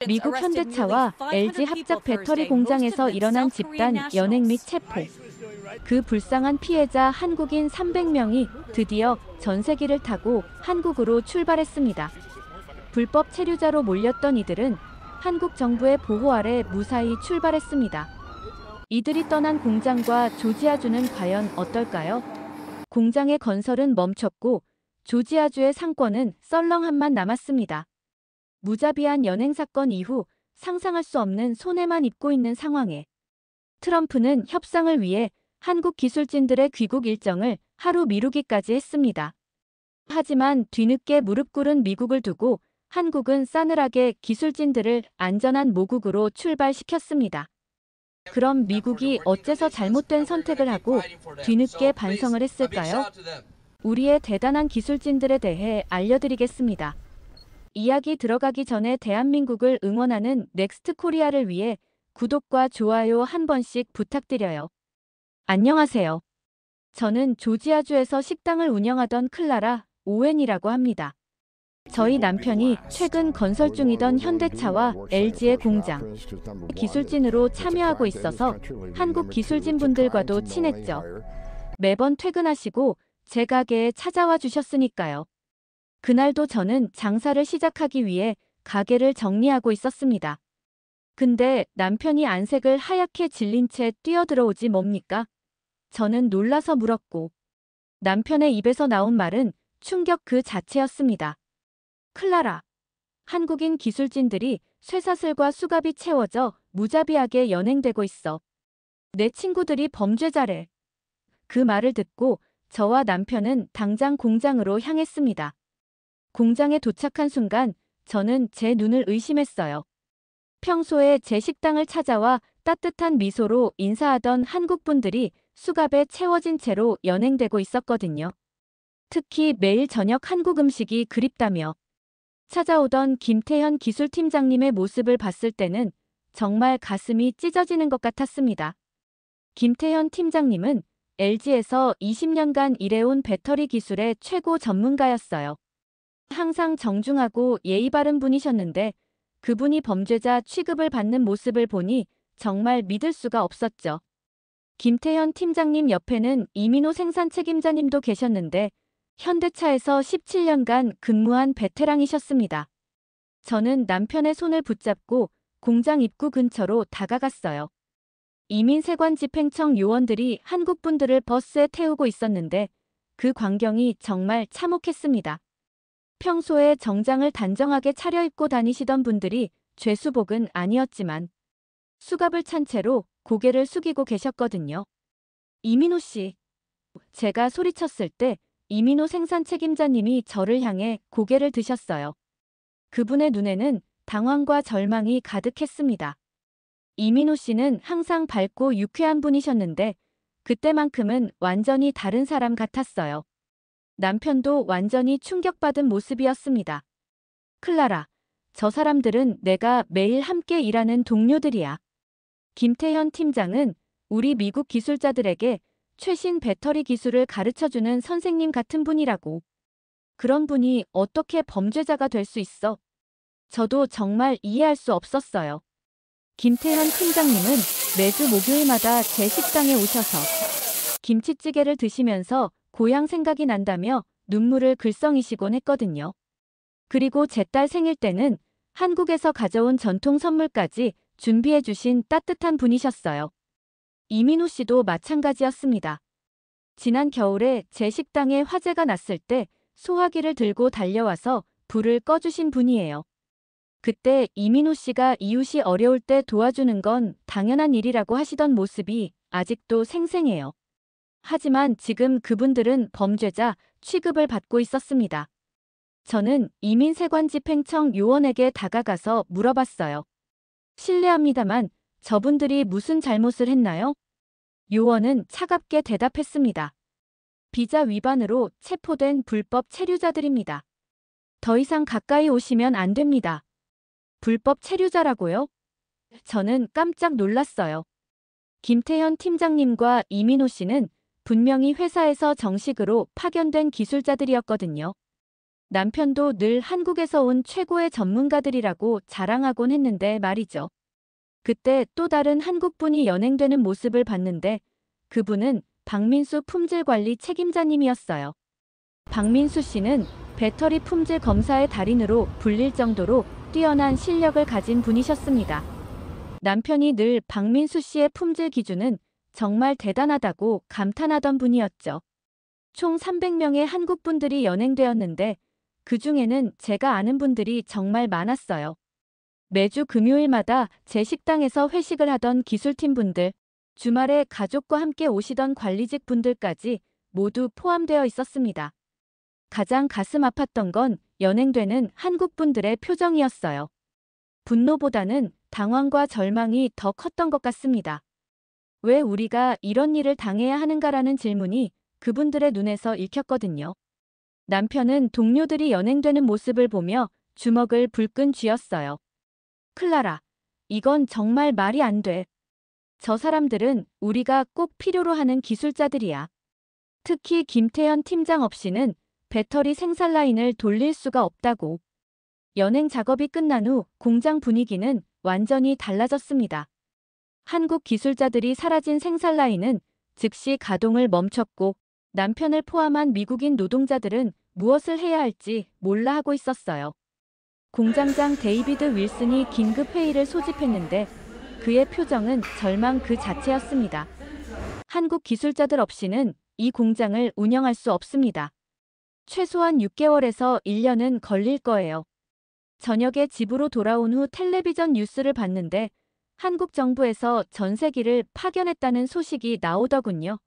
미국 현대차와 LG 합작 배터리 공장에서 일어난 집단 연행 및 체포. 그 불쌍한 피해자 한국인 300명이 드디어 전세기를 타고 한국으로 출발했습니다. 불법 체류자로 몰렸던 이들은 한국 정부의 보호 아래 무사히 출발했습니다. 이들이 떠난 공장과 조지아주는 과연 어떨까요? 공장의 건설은 멈췄고 조지아주의 상권은 썰렁함만 남았습니다. 무자비한 연행 사건 이후 상상할 수 없는 손해만 입고 있는 상황에 트럼프는 협상을 위해 한국 기술진들의 귀국 일정을 하루 미루기까지 했습니다. 하지만 뒤늦게 무릎 꿇은 미국을 두고 한국은 싸늘하게 기술진들을 안전한 모국으로 출발시켰습니다. 그럼 미국이 어째서 잘못된 선택을 하고 뒤늦게 반성을 했을까요? 우리의 대단한 기술진들에 대해 알려드리겠습니다. 이야기 들어가기 전에 대한민국을 응원하는 넥스트 코리아를 위해 구독과 좋아요 한 번씩 부탁드려요. 안녕하세요. 저는 조지아주에서 식당을 운영하던 클라라 오웬이라고 합니다. 저희 남편이 최근 건설 중이던 현대차와 LG의 공장, 기술진으로 참여하고 있어서 한국 기술진분들과도 친했죠. 매번 퇴근하시고 제 가게에 찾아와 주셨으니까요. 그날도 저는 장사를 시작하기 위해 가게를 정리하고 있었습니다. 근데 남편이 안색을 하얗게 질린 채 뛰어들어오지 뭡니까? 저는 놀라서 물었고 남편의 입에서 나온 말은 충격 그 자체였습니다. 클라라, 한국인 기술진들이 쇠사슬과 수갑이 채워져 무자비하게 연행되고 있어. 내 친구들이 범죄자래. 그 말을 듣고 저와 남편은 당장 공장으로 향했습니다. 공장에 도착한 순간 저는 제 눈을 의심했어요. 평소에 제 식당을 찾아와 따뜻한 미소로 인사하던 한국분들이 수갑에 채워진 채로 연행되고 있었거든요. 특히 매일 저녁 한국 음식이 그립다며 찾아오던 김태현 기술팀장님의 모습을 봤을 때는 정말 가슴이 찢어지는 것 같았습니다. 김태현 팀장님은 LG에서 20년간 일해온 배터리 기술의 최고 전문가였어요. 항상 정중하고 예의 바른 분이셨는데 그분이 범죄자 취급을 받는 모습을 보니 정말 믿을 수가 없었죠. 김태현 팀장님 옆에는 이민호 생산 책임자님도 계셨는데 현대차에서 17년간 근무한 베테랑이셨습니다. 저는 남편의 손을 붙잡고 공장 입구 근처로 다가갔어요. 이민세관집행청 요원들이 한국분들을 버스에 태우고 있었는데 그 광경이 정말 참혹했습니다. 평소에 정장을 단정하게 차려입고 다니시던 분들이 죄수복은 아니었지만 수갑을 찬 채로 고개를 숙이고 계셨거든요. 이민호 씨. 제가 소리쳤을 때 이민호 생산 책임자님이 저를 향해 고개를 드셨어요. 그분의 눈에는 당황과 절망이 가득했습니다. 이민호 씨는 항상 밝고 유쾌한 분이셨는데 그때만큼은 완전히 다른 사람 같았어요. 남편도 완전히 충격받은 모습이었습니다. 클라라, 저 사람들은 내가 매일 함께 일하는 동료들이야. 김태현 팀장은 우리 미국 기술자들에게 최신 배터리 기술을 가르쳐주는 선생님 같은 분이라고. 그런 분이 어떻게 범죄자가 될 수 있어? 저도 정말 이해할 수 없었어요. 김태현 팀장님은 매주 목요일마다 제 식당에 오셔서 김치찌개를 드시면서 고향 생각이 난다며 눈물을 글썽이시곤 했거든요. 그리고 제 딸 생일 때는 한국에서 가져온 전통 선물까지 준비해 주신 따뜻한 분이셨어요. 이민호 씨도 마찬가지였습니다. 지난 겨울에 제 식당에 화재가 났을 때 소화기를 들고 달려와서 불을 꺼주신 분이에요. 그때 이민호 씨가 이웃이 어려울 때 도와주는 건 당연한 일이라고 하시던 모습이 아직도 생생해요. 하지만 지금 그분들은 범죄자 취급을 받고 있었습니다. 저는 이민세관집행청 요원에게 다가가서 물어봤어요. 실례합니다만 저분들이 무슨 잘못을 했나요? 요원은 차갑게 대답했습니다. 비자 위반으로 체포된 불법 체류자들입니다. 더 이상 가까이 오시면 안 됩니다. 불법 체류자라고요? 저는 깜짝 놀랐어요. 김태현 팀장님과 이민호 씨는 분명히 회사에서 정식으로 파견된 기술자들이었거든요. 남편도 늘 한국에서 온 최고의 전문가들이라고 자랑하곤 했는데 말이죠. 그때 또 다른 한국분이 연행되는 모습을 봤는데 그분은 박민수 품질관리 책임자님이었어요. 박민수 씨는 배터리 품질 검사의 달인으로 불릴 정도로 뛰어난 실력을 가진 분이셨습니다. 남편이 늘 박민수 씨의 품질 기준은 정말 대단하다고 감탄하던 분이었죠. 총 300명의 한국분들이 연행되었는데 그 중에는 제가 아는 분들이 정말 많았어요. 매주 금요일마다 제 식당에서 회식을 하던 기술팀 분들, 주말에 가족과 함께 오시던 관리직 분들까지 모두 포함되어 있었습니다. 가장 가슴 아팠던 건 연행되는 한국분들의 표정이었어요. 분노보다는 당황과 절망이 더 컸던 것 같습니다. 왜 우리가 이런 일을 당해야 하는가라는 질문이 그분들의 눈에서 읽혔거든요. 남편은 동료들이 연행되는 모습을 보며 주먹을 불끈 쥐었어요. 클라라, 이건 정말 말이 안 돼. 저 사람들은 우리가 꼭 필요로 하는 기술자들이야. 특히 김태현 팀장 없이는 배터리 생산 라인을 돌릴 수가 없다고. 연행 작업이 끝난 후 공장 분위기는 완전히 달라졌습니다. 한국 기술자들이 사라진 생산 라인은 즉시 가동을 멈췄고 남편을 포함한 미국인 노동자들은 무엇을 해야 할지 몰라 하고 있었어요. 공장장 데이비드 윌슨이 긴급 회의를 소집했는데 그의 표정은 절망 그 자체였습니다. 한국 기술자들 없이는 이 공장을 운영할 수 없습니다. 최소한 6개월에서 1년은 걸릴 거예요. 저녁에 집으로 돌아온 후 텔레비전 뉴스를 봤는데 한국 정부에서 전세기를 파견했다는 소식이 나오더군요.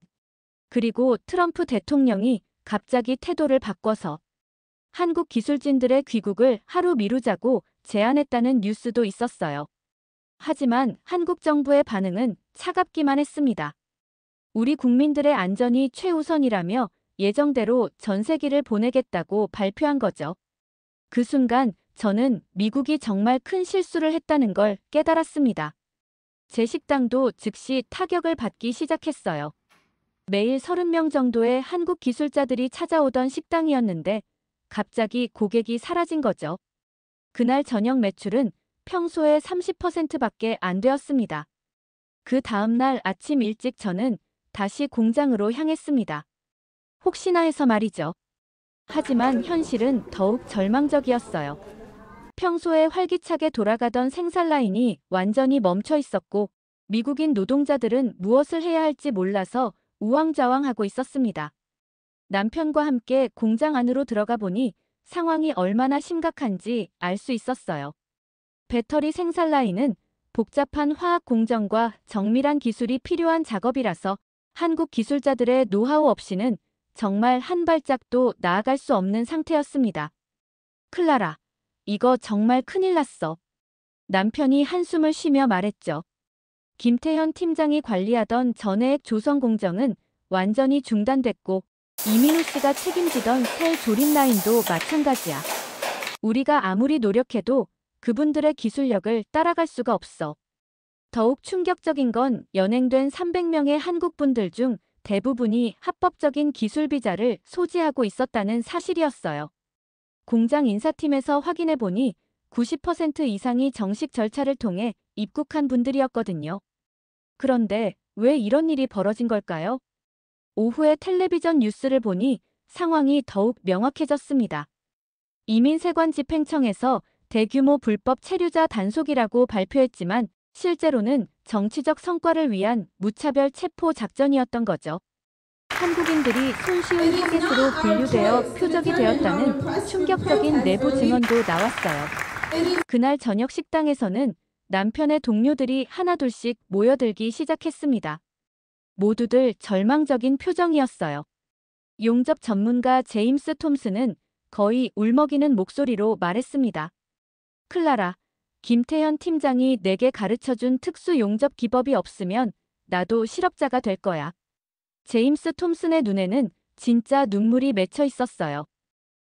그리고 트럼프 대통령이 갑자기 태도를 바꿔서 한국 기술진들의 귀국을 하루 미루자고 제안했다는 뉴스도 있었어요. 하지만 한국 정부의 반응은 차갑기만 했습니다. 우리 국민들의 안전이 최우선이라며 예정대로 전세기를 보내겠다고 발표한 거죠. 그 순간 저는 미국이 정말 큰 실수를 했다는 걸 깨달았습니다. 제 식당도 즉시 타격을 받기 시작했어요. 매일 30명 정도의 한국 기술자들이 찾아오던 식당이었는데 갑자기 고객이 사라진 거죠. 그날 저녁 매출은 평소의 30%밖에 안 되었습니다. 그 다음날 아침 일찍 저는 다시 공장으로 향했습니다. 혹시나 해서 말이죠. 하지만 현실은 더욱 절망적이었어요. 평소에 활기차게 돌아가던 생산 라인이 완전히 멈춰 있었고 미국인 노동자들은 무엇을 해야 할지 몰라서 우왕좌왕하고 있었습니다. 남편과 함께 공장 안으로 들어가 보니 상황이 얼마나 심각한지 알 수 있었어요. 배터리 생산 라인은 복잡한 화학 공정과 정밀한 기술이 필요한 작업이라서 한국 기술자들의 노하우 없이는 정말 한 발짝도 나아갈 수 없는 상태였습니다. 클라라, 이거 정말 큰일 났어. 남편이 한숨을 쉬며 말했죠. 김태현 팀장이 관리하던 전해액 조성 공정은 완전히 중단됐고 이민우 씨가 책임지던 새 조립 라인도 마찬가지야. 우리가 아무리 노력해도 그분들의 기술력을 따라갈 수가 없어. 더욱 충격적인 건 연행된 300명의 한국분들 중 대부분이 합법적인 기술 비자를 소지하고 있었다는 사실이었어요. 공장 인사팀에서 확인해 보니 90% 이상이 정식 절차를 통해 입국한 분들이었거든요. 그런데 왜 이런 일이 벌어진 걸까요? 오후에 텔레비전 뉴스를 보니 상황이 더욱 명확해졌습니다. 이민세관집행청에서 대규모 불법 체류자 단속이라고 발표했지만 실제로는 정치적 성과를 위한 무차별 체포 작전이었던 거죠. 한국인들이 손쉬운 타겟으로 분류되어 표적이 되었다는 충격적인 내부 증언도 나왔어요. 그날 저녁 식당에서는 남편의 동료들이 하나둘씩 모여들기 시작했습니다. 모두들 절망적인 표정이었어요. 용접 전문가 제임스 톰슨은 거의 울먹이는 목소리로 말했습니다. 클라라, 김태현 팀장이 내게 가르쳐준 특수 용접 기법이 없으면 나도 실업자가 될 거야. 제임스 톰슨의 눈에는 진짜 눈물이 맺혀 있었어요.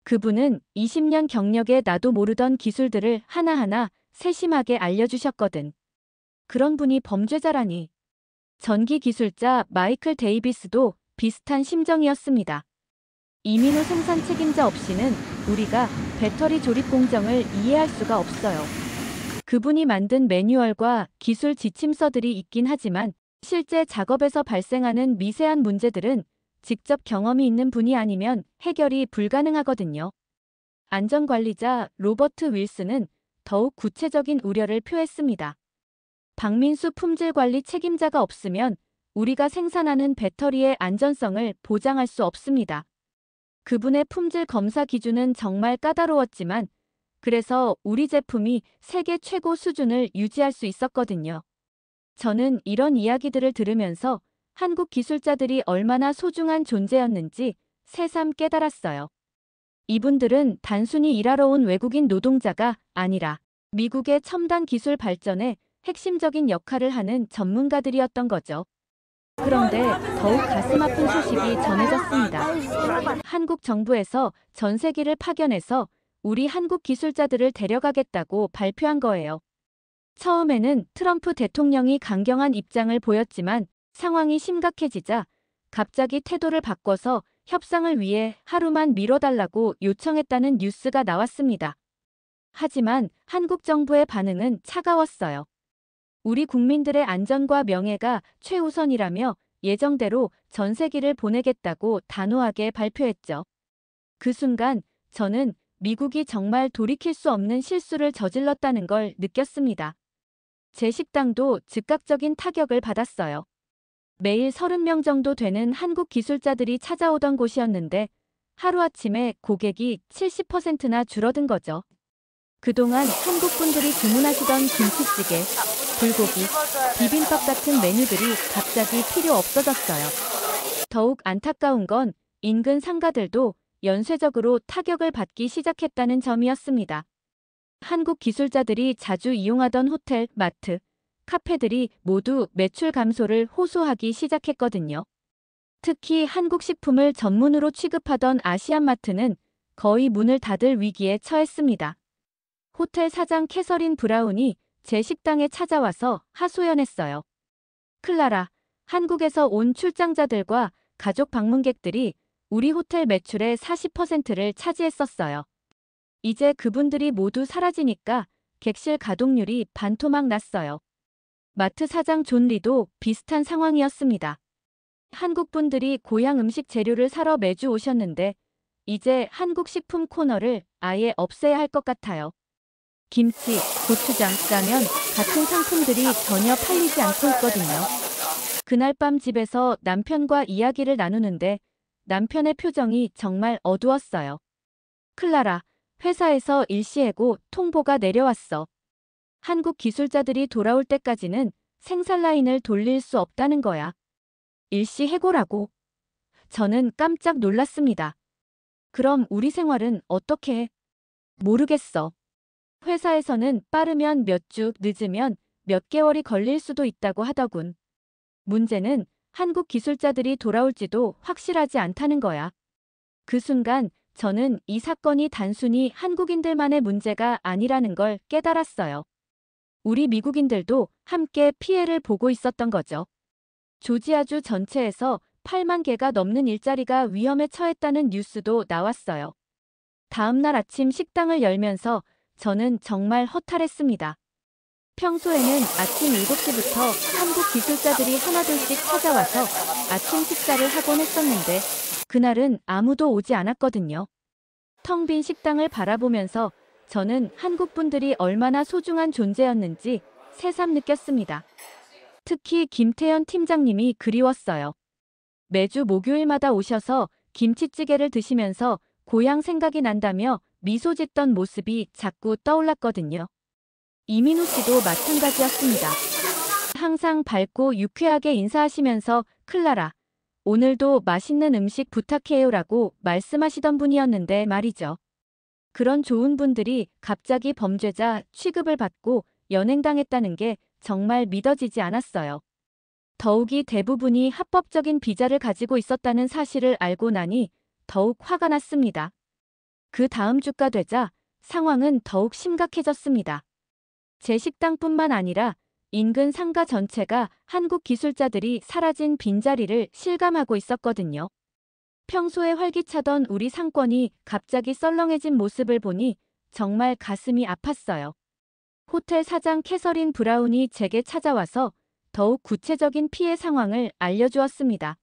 그분은 20년 경력에 나도 모르던 기술들을 하나하나 세심하게 알려주셨거든. 그런 분이 범죄자라니. 전기 기술자 마이클 데이비스도 비슷한 심정이었습니다. 이민호 생산 책임자 없이는 우리가 배터리 조립 공정을 이해할 수가 없어요. 그분이 만든 매뉴얼과 기술 지침서들이 있긴 하지만 실제 작업에서 발생하는 미세한 문제들은 직접 경험이 있는 분이 아니면 해결이 불가능하거든요. 안전관리자 로버트 윌슨은 더욱 구체적인 우려를 표했습니다. 박민수 품질관리 책임자가 없으면 우리가 생산하는 배터리의 안전성을 보장할 수 없습니다. 그분의 품질 검사 기준은 정말 까다로웠지만 그래서 우리 제품이 세계 최고 수준을 유지할 수 있었거든요. 저는 이런 이야기들을 들으면서 한국 기술자들이 얼마나 소중한 존재였는지 새삼 깨달았어요. 이분들은 단순히 일하러 온 외국인 노동자가 아니라 미국의 첨단 기술 발전에 핵심적인 역할을 하는 전문가들이었던 거죠. 그런데 더욱 가슴 아픈 소식이 전해졌습니다. 한국 정부에서 전세기를 파견해서 우리 한국 기술자들을 데려가겠다고 발표한 거예요. 처음에는 트럼프 대통령이 강경한 입장을 보였지만 상황이 심각해지자 갑자기 태도를 바꿔서 협상을 위해 하루만 미뤄달라고 요청했다는 뉴스가 나왔습니다. 하지만 한국 정부의 반응은 차가웠어요. 우리 국민들의 안전과 명예가 최우선이라며 예정대로 전세기를 보내겠다고 단호하게 발표했죠. 그 순간 저는 미국이 정말 돌이킬 수 없는 실수를 저질렀다는 걸 느꼈습니다. 제 식당도 즉각적인 타격을 받았어요. 매일 30명 정도 되는 한국 기술자들이 찾아오던 곳이었는데 하루아침에 고객이 70%나 줄어든 거죠. 그동안 한국 분들이 주문하시던 김치찌개, 불고기, 비빔밥 같은 메뉴들이 갑자기 필요 없어졌어요. 더욱 안타까운 건 인근 상가들도 연쇄적으로 타격을 받기 시작했다는 점이었습니다. 한국 기술자들이 자주 이용하던 호텔, 마트, 카페들이 모두 매출 감소를 호소하기 시작했거든요. 특히 한국 식품을 전문으로 취급하던 아시안마트는 거의 문을 닫을 위기에 처했습니다. 호텔 사장 캐서린 브라운이 제 식당에 찾아와서 하소연했어요. 클라라, 한국에서 온 출장자들과 가족 방문객들이 우리 호텔 매출의 40%를 차지했었어요. 이제 그분들이 모두 사라지니까 객실 가동률이 반토막 났어요. 마트 사장 존 리도 비슷한 상황이었습니다. 한국 분들이 고향 음식 재료를 사러 매주 오셨는데 이제 한국 식품 코너를 아예 없애야 할 것 같아요. 김치, 고추장, 라면 같은 상품들이 전혀 팔리지 않고 있거든요. 그날 밤 집에서 남편과 이야기를 나누는데 남편의 표정이 정말 어두웠어요. 클라라, 회사에서 일시해고 통보가 내려왔어. 한국 기술자들이 돌아올 때까지는 생산 라인을 돌릴 수 없다는 거야. 일시 해고라고. 저는 깜짝 놀랐습니다. 그럼 우리 생활은 어떻게 해? 모르겠어. 회사에서는 빠르면 몇 주, 늦으면 몇 개월이 걸릴 수도 있다고 하더군. 문제는 한국 기술자들이 돌아올지도 확실하지 않다는 거야. 그 순간 저는 이 사건이 단순히 한국인들만의 문제가 아니라는 걸 깨달았어요. 우리 미국인들도 함께 피해를 보고 있었던 거죠. 조지아주 전체에서 8만 개가 넘는 일자리가 위험에 처했다는 뉴스도 나왔어요. 다음 날 아침 식당을 열면서 저는 정말 허탈했습니다. 평소에는 아침 7시부터 한국 기술자들이 하나둘씩 찾아와서 아침 식사를 하곤 했었는데 그날은 아무도 오지 않았거든요. 텅 빈 식당을 바라보면서 저는 한국 분들이 얼마나 소중한 존재였는지 새삼 느꼈습니다. 특히 김태현 팀장님이 그리웠어요. 매주 목요일마다 오셔서 김치찌개를 드시면서 고향 생각이 난다며 미소 짓던 모습이 자꾸 떠올랐거든요. 이민우 씨도 마찬가지였습니다. 항상 밝고 유쾌하게 인사하시면서 클라라, 오늘도 맛있는 음식 부탁해요라고 말씀하시던 분이었는데 말이죠. 그런 좋은 분들이 갑자기 범죄자 취급을 받고 연행당했다는 게 정말 믿어지지 않았어요. 더욱이 대부분이 합법적인 비자를 가지고 있었다는 사실을 알고 나니 더욱 화가 났습니다. 그 다음 주가 되자 상황은 더욱 심각해졌습니다. 제 식당뿐만 아니라 인근 상가 전체가 한국 기술자들이 사라진 빈자리를 실감하고 있었거든요. 평소에 활기차던 우리 상권이 갑자기 썰렁해진 모습을 보니 정말 가슴이 아팠어요. 호텔 사장 캐서린 브라운이 제게 찾아와서 더욱 구체적인 피해 상황을 알려주었습니다.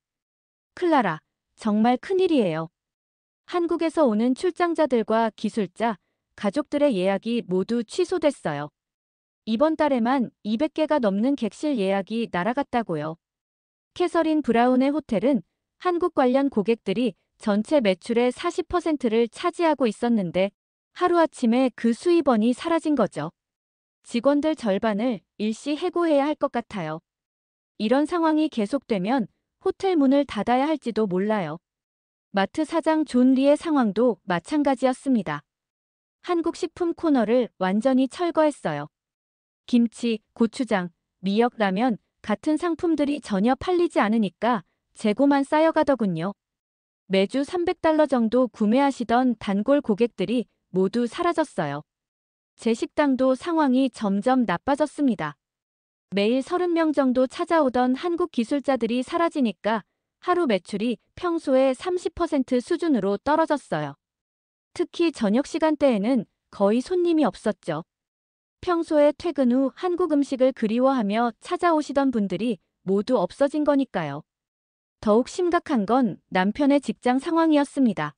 클라라, 정말 큰일이에요. 한국에서 오는 출장자들과 기술자, 가족들의 예약이 모두 취소됐어요. 이번 달에만 200개가 넘는 객실 예약이 날아갔다고요. 캐서린 브라운의 호텔은 한국 관련 고객들이 전체 매출의 40%를 차지하고 있었는데 하루아침에 그 수입원이 사라진 거죠. 직원들 절반을 일시 해고해야 할 것 같아요. 이런 상황이 계속되면 호텔 문을 닫아야 할지도 몰라요. 마트 사장 존 리의 상황도 마찬가지였습니다. 한국 식품 코너를 완전히 철거했어요. 김치, 고추장, 미역, 라면 같은 상품들이 전혀 팔리지 않으니까 재고만 쌓여가더군요. 매주 $300 정도 구매하시던 단골 고객들이 모두 사라졌어요. 제 식당도 상황이 점점 나빠졌습니다. 매일 30명 정도 찾아오던 한국 기술자들이 사라지니까 하루 매출이 평소의 30% 수준으로 떨어졌어요. 특히 저녁 시간대에는 거의 손님이 없었죠. 평소에 퇴근 후 한국 음식을 그리워하며 찾아오시던 분들이 모두 없어진 거니까요. 더욱 심각한 건 남편의 직장 상황이었습니다.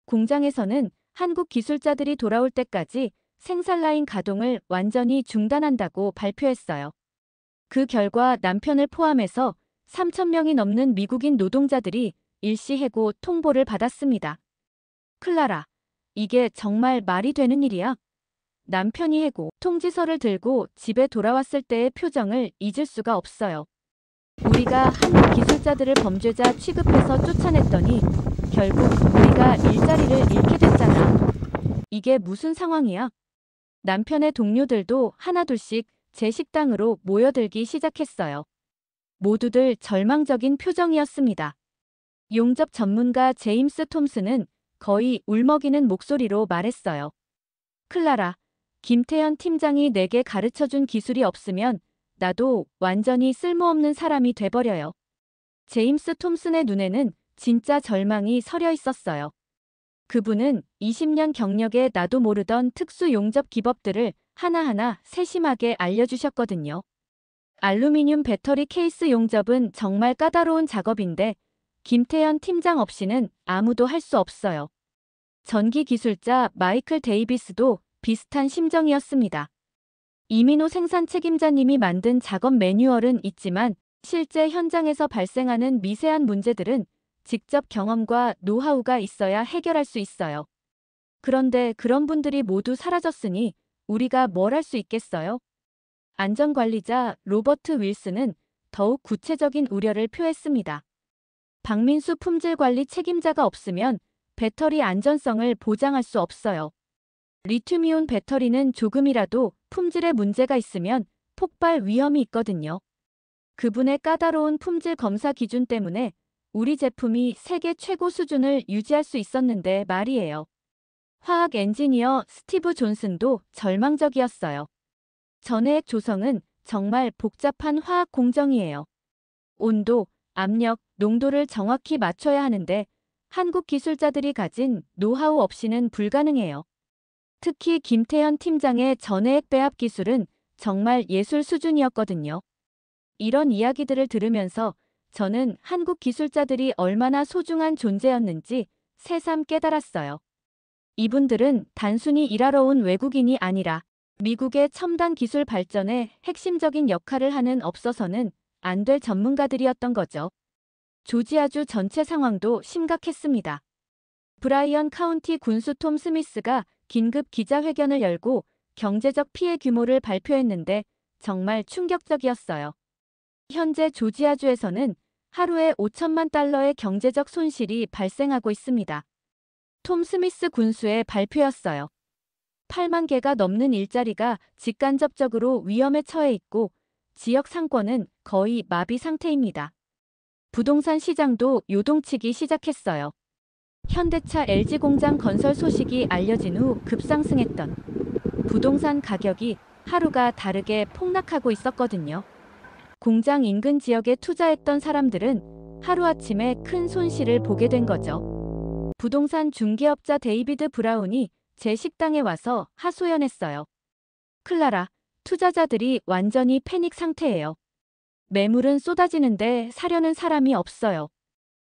공장에서는 한국 기술자들이 돌아올 때까지 생산라인 가동을 완전히 중단한다고 발표했어요. 그 결과 남편을 포함해서 3,000명이 넘는 미국인 노동자들이 일시 해고 통보를 받았습니다. 클라라, 이게 정말 말이 되는 일이야? 남편이 해고 통지서를 들고 집에 돌아왔을 때의 표정을 잊을 수가 없어요. 우리가 한국 기술자들을 범죄자 취급해서 쫓아냈더니 결국 우리가 일자리를 잃게 됐잖아. 이게 무슨 상황이야? 남편의 동료들도 하나둘씩 제 식당으로 모여들기 시작했어요. 모두들 절망적인 표정이었습니다. 용접 전문가 제임스 톰슨은 거의 울먹이는 목소리로 말했어요. 클라라, 김태현 팀장이 내게 가르쳐준 기술이 없으면 나도 완전히 쓸모없는 사람이 돼버려요. 제임스 톰슨의 눈에는 진짜 절망이 서려 있었어요. 그분은 20년 경력에 나도 모르던 특수 용접 기법들을 하나하나 세심하게 알려주셨거든요. 알루미늄 배터리 케이스 용접은 정말 까다로운 작업인데 김태현 팀장 없이는 아무도 할 수 없어요. 전기 기술자 마이클 데이비스도 비슷한 심정이었습니다. 이민호 생산 책임자님이 만든 작업 매뉴얼은 있지만 실제 현장에서 발생하는 미세한 문제들은 직접 경험과 노하우가 있어야 해결할 수 있어요. 그런데 그런 분들이 모두 사라졌으니 우리가 뭘 할 수 있겠어요? 안전관리자 로버트 윌슨은 더욱 구체적인 우려를 표했습니다. 박민수 품질관리 책임자가 없으면 배터리 안전성을 보장할 수 없어요. 리튬이온 배터리는 조금이라도 품질에 문제가 있으면 폭발 위험이 있거든요. 그분의 까다로운 품질 검사 기준 때문에 우리 제품이 세계 최고 수준을 유지할 수 있었는데 말이에요. 화학 엔지니어 스티브 존슨도 절망적이었어요. 전해액 조성은 정말 복잡한 화학 공정이에요. 온도, 압력, 농도를 정확히 맞춰야 하는데 한국 기술자들이 가진 노하우 없이는 불가능해요. 특히 김태현 팀장의 전해액 배합 기술은 정말 예술 수준이었거든요. 이런 이야기들을 들으면서 저는 한국 기술자들이 얼마나 소중한 존재였는지 새삼 깨달았어요. 이분들은 단순히 일하러 온 외국인이 아니라 미국의 첨단 기술 발전에 핵심적인 역할을 하는 없어서는 안 될 전문가들이었던 거죠. 조지아주 전체 상황도 심각했습니다. 브라이언 카운티 군수 톰 스미스가 긴급 기자회견을 열고 경제적 피해 규모를 발표했는데 정말 충격적이었어요. 현재 조지아주에서는 하루에 $5천만 경제적 손실이 발생하고 있습니다. 톰 스미스 군수의 발표였어요. 8만 개가 넘는 일자리가 직간접적으로 위험에 처해 있고 지역 상권은 거의 마비 상태입니다. 부동산 시장도 요동치기 시작했어요. 현대차 LG 공장 건설 소식이 알려진 후 급상승했던 부동산 가격이 하루가 다르게 폭락하고 있었거든요. 공장 인근 지역에 투자했던 사람들은 하루아침에 큰 손실을 보게 된 거죠. 부동산 중개업자 데이비드 브라운이 제 식당에 와서 하소연했어요. 클라라, 투자자들이 완전히 패닉 상태예요. 매물은 쏟아지는데 사려는 사람이 없어요.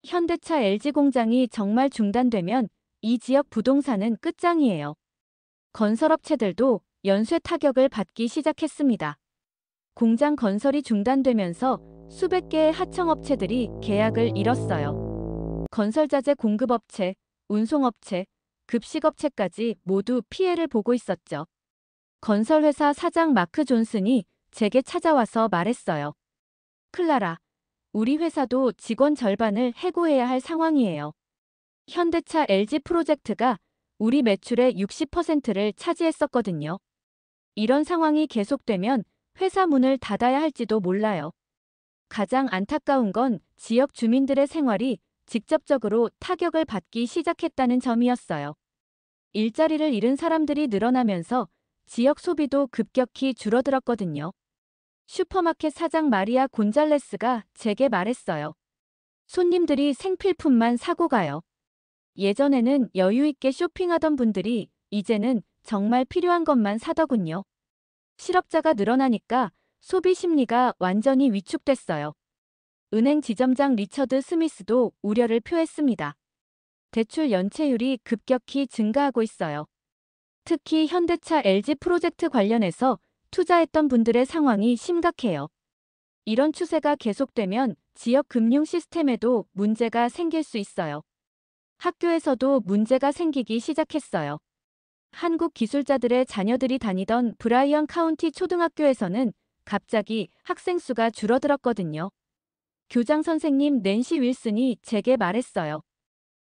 현대차 LG 공장이 정말 중단되면 이 지역 부동산은 끝장이에요. 건설업체들도 연쇄 타격을 받기 시작했습니다. 공장 건설이 중단되면서 수백 개의 하청업체들이 계약을 잃었어요. 건설자재 공급업체, 운송업체, 급식업체까지 모두 피해를 보고 있었죠. 건설회사 사장 마크 존슨이 제게 찾아와서 말했어요. 클라라, 우리 회사도 직원 절반을 해고해야 할 상황이에요. 현대차 LG 프로젝트가 우리 매출의 60%를 차지했었거든요. 이런 상황이 계속되면 회사 문을 닫아야 할지도 몰라요. 가장 안타까운 건 지역 주민들의 생활이 직접적으로 타격을 받기 시작했다는 점이었어요. 일자리를 잃은 사람들이 늘어나면서 지역 소비도 급격히 줄어들었거든요. 슈퍼마켓 사장 마리아 곤잘레스가 제게 말했어요. 손님들이 생필품만 사고 가요. 예전에는 여유 있게 쇼핑하던 분들이 이제는 정말 필요한 것만 사더군요. 실업자가 늘어나니까 소비 심리가 완전히 위축됐어요. 은행 지점장 리처드 스미스도 우려를 표했습니다. 대출 연체율이 급격히 증가하고 있어요. 특히 현대차 LG 프로젝트 관련해서 투자했던 분들의 상황이 심각해요. 이런 추세가 계속되면 지역 금융 시스템에도 문제가 생길 수 있어요. 학교에서도 문제가 생기기 시작했어요. 한국 기술자들의 자녀들이 다니던 브라이언 카운티 초등학교에서는 갑자기 학생 수가 줄어들었거든요. 교장 선생님 낸시 윌슨이 제게 말했어요.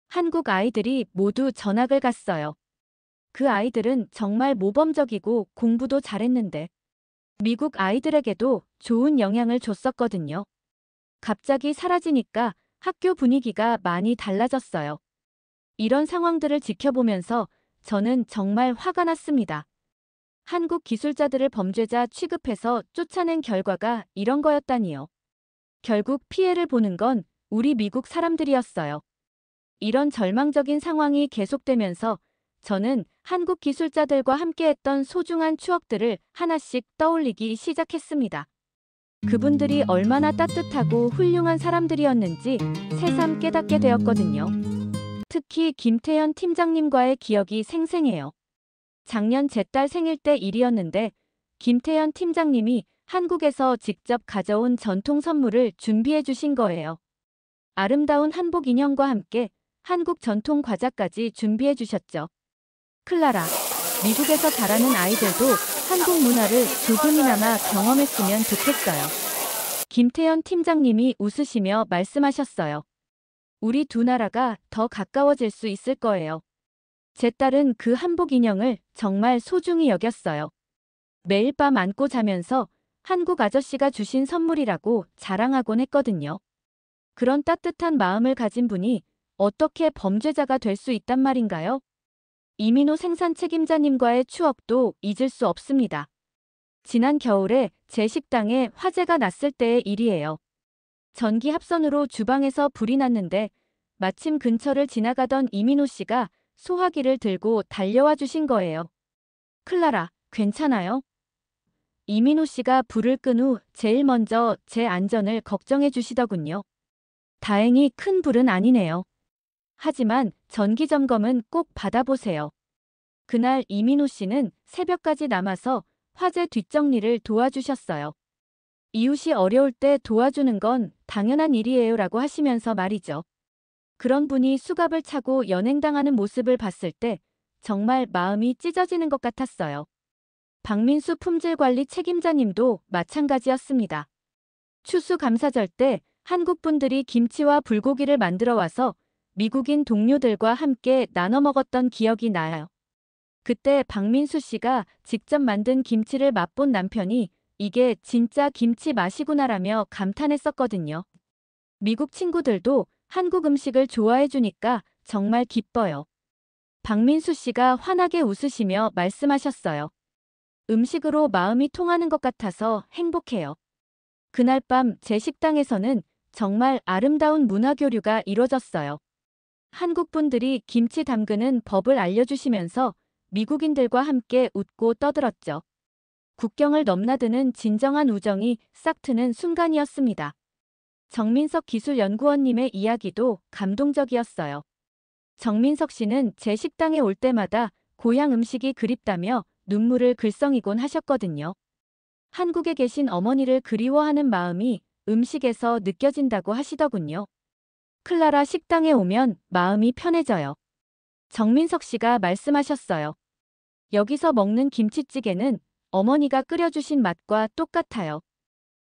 한국 아이들이 모두 전학을 갔어요. 그 아이들은 정말 모범적이고 공부도 잘했는데 미국 아이들에게도 좋은 영향을 줬었거든요. 갑자기 사라지니까 학교 분위기가 많이 달라졌어요. 이런 상황들을 지켜보면서 저는 정말 화가 났습니다. 한국 기술자들을 범죄자 취급해서 쫓아낸 결과가 이런 거였다니요. 결국 피해를 보는 건 우리 미국 사람들이었어요. 이런 절망적인 상황이 계속되면서 저는 한국 기술자들과 함께했던 소중한 추억들을 하나씩 떠올리기 시작했습니다. 그분들이 얼마나 따뜻하고 훌륭한 사람들이었는지 새삼 깨닫게 되었거든요. 특히 김태현 팀장님과의 기억이 생생해요. 작년 제 딸 생일 때 일이었는데 김태현 팀장님이 한국에서 직접 가져온 전통 선물을 준비해 주신 거예요. 아름다운 한복 인형과 함께 한국 전통 과자까지 준비해 주셨죠. 클라라, 미국에서 자라는 아이들도 한국 문화를 조금이나마 경험했으면 좋겠어요. 김태현 팀장님이 웃으시며 말씀하셨어요. 우리 두 나라가 더 가까워질 수 있을 거예요. 제 딸은 그 한복 인형을 정말 소중히 여겼어요. 매일 밤 안고 자면서 한국 아저씨가 주신 선물이라고 자랑하곤 했거든요. 그런 따뜻한 마음을 가진 분이 어떻게 범죄자가 될 수 있단 말인가요? 이민호 생산 책임자님과의 추억도 잊을 수 없습니다. 지난 겨울에 제 식당에 화재가 났을 때의 일이에요. 전기 합선으로 주방에서 불이 났는데 마침 근처를 지나가던 이민호 씨가 소화기를 들고 달려와 주신 거예요. 클라라, 괜찮아요? 이민호 씨가 불을 끈 후 제일 먼저 제 안전을 걱정해 주시더군요. 다행히 큰 불은 아니네요. 하지만 전기 점검은 꼭 받아보세요. 그날 이민호 씨는 새벽까지 남아서 화재 뒷정리를 도와주셨어요. 이웃이 어려울 때 도와주는 건 당연한 일이에요 라고 하시면서 말이죠. 그런 분이 수갑을 차고 연행당하는 모습을 봤을 때 정말 마음이 찢어지는 것 같았어요. 박민수 품질관리 책임자님도 마찬가지였습니다. 추수감사절 때 한국 분들이 김치와 불고기를 만들어 와서 미국인 동료들과 함께 나눠 먹었던 기억이 나요. 그때 박민수 씨가 직접 만든 김치를 맛본 남편이 이게 진짜 김치 맛이구나라며 감탄했었거든요. 미국 친구들도 한국 음식을 좋아해 주니까 정말 기뻐요. 박민수 씨가 환하게 웃으시며 말씀하셨어요. 음식으로 마음이 통하는 것 같아서 행복해요. 그날 밤 제 식당에서는 정말 아름다운 문화교류가 이뤄졌어요. 한국 분들이 김치 담그는 법을 알려주시면서 미국인들과 함께 웃고 떠들었죠. 국경을 넘나드는 진정한 우정이 싹 트는 순간이었습니다. 정민석 기술연구원님의 이야기도 감동적이었어요. 정민석 씨는 제 식당에 올 때마다 고향 음식이 그립다며 눈물을 글썽이곤 하셨거든요. 한국에 계신 어머니를 그리워하는 마음이 음식에서 느껴진다고 하시더군요. 클라라 식당에 오면 마음이 편해져요. 정민석 씨가 말씀하셨어요. 여기서 먹는 김치찌개는 어머니가 끓여주신 맛과 똑같아요.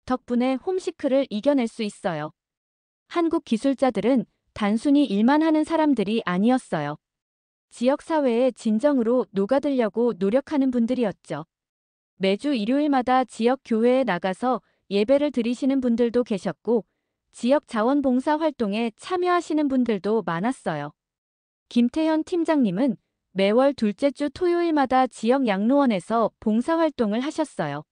덕분에 홈시크를 이겨낼 수 있어요. 한국 기술자들은 단순히 일만 하는 사람들이 아니었어요. 지역사회에 진정으로 녹아들려고 노력하는 분들이었죠. 매주 일요일마다 지역 교회에 나가서 예배를 드리시는 분들도 계셨고, 지역 자원봉사 활동에 참여하시는 분들도 많았어요. 김태현 팀장님은 매월 둘째 주 토요일마다 지역 양로원에서 봉사활동을 하셨어요.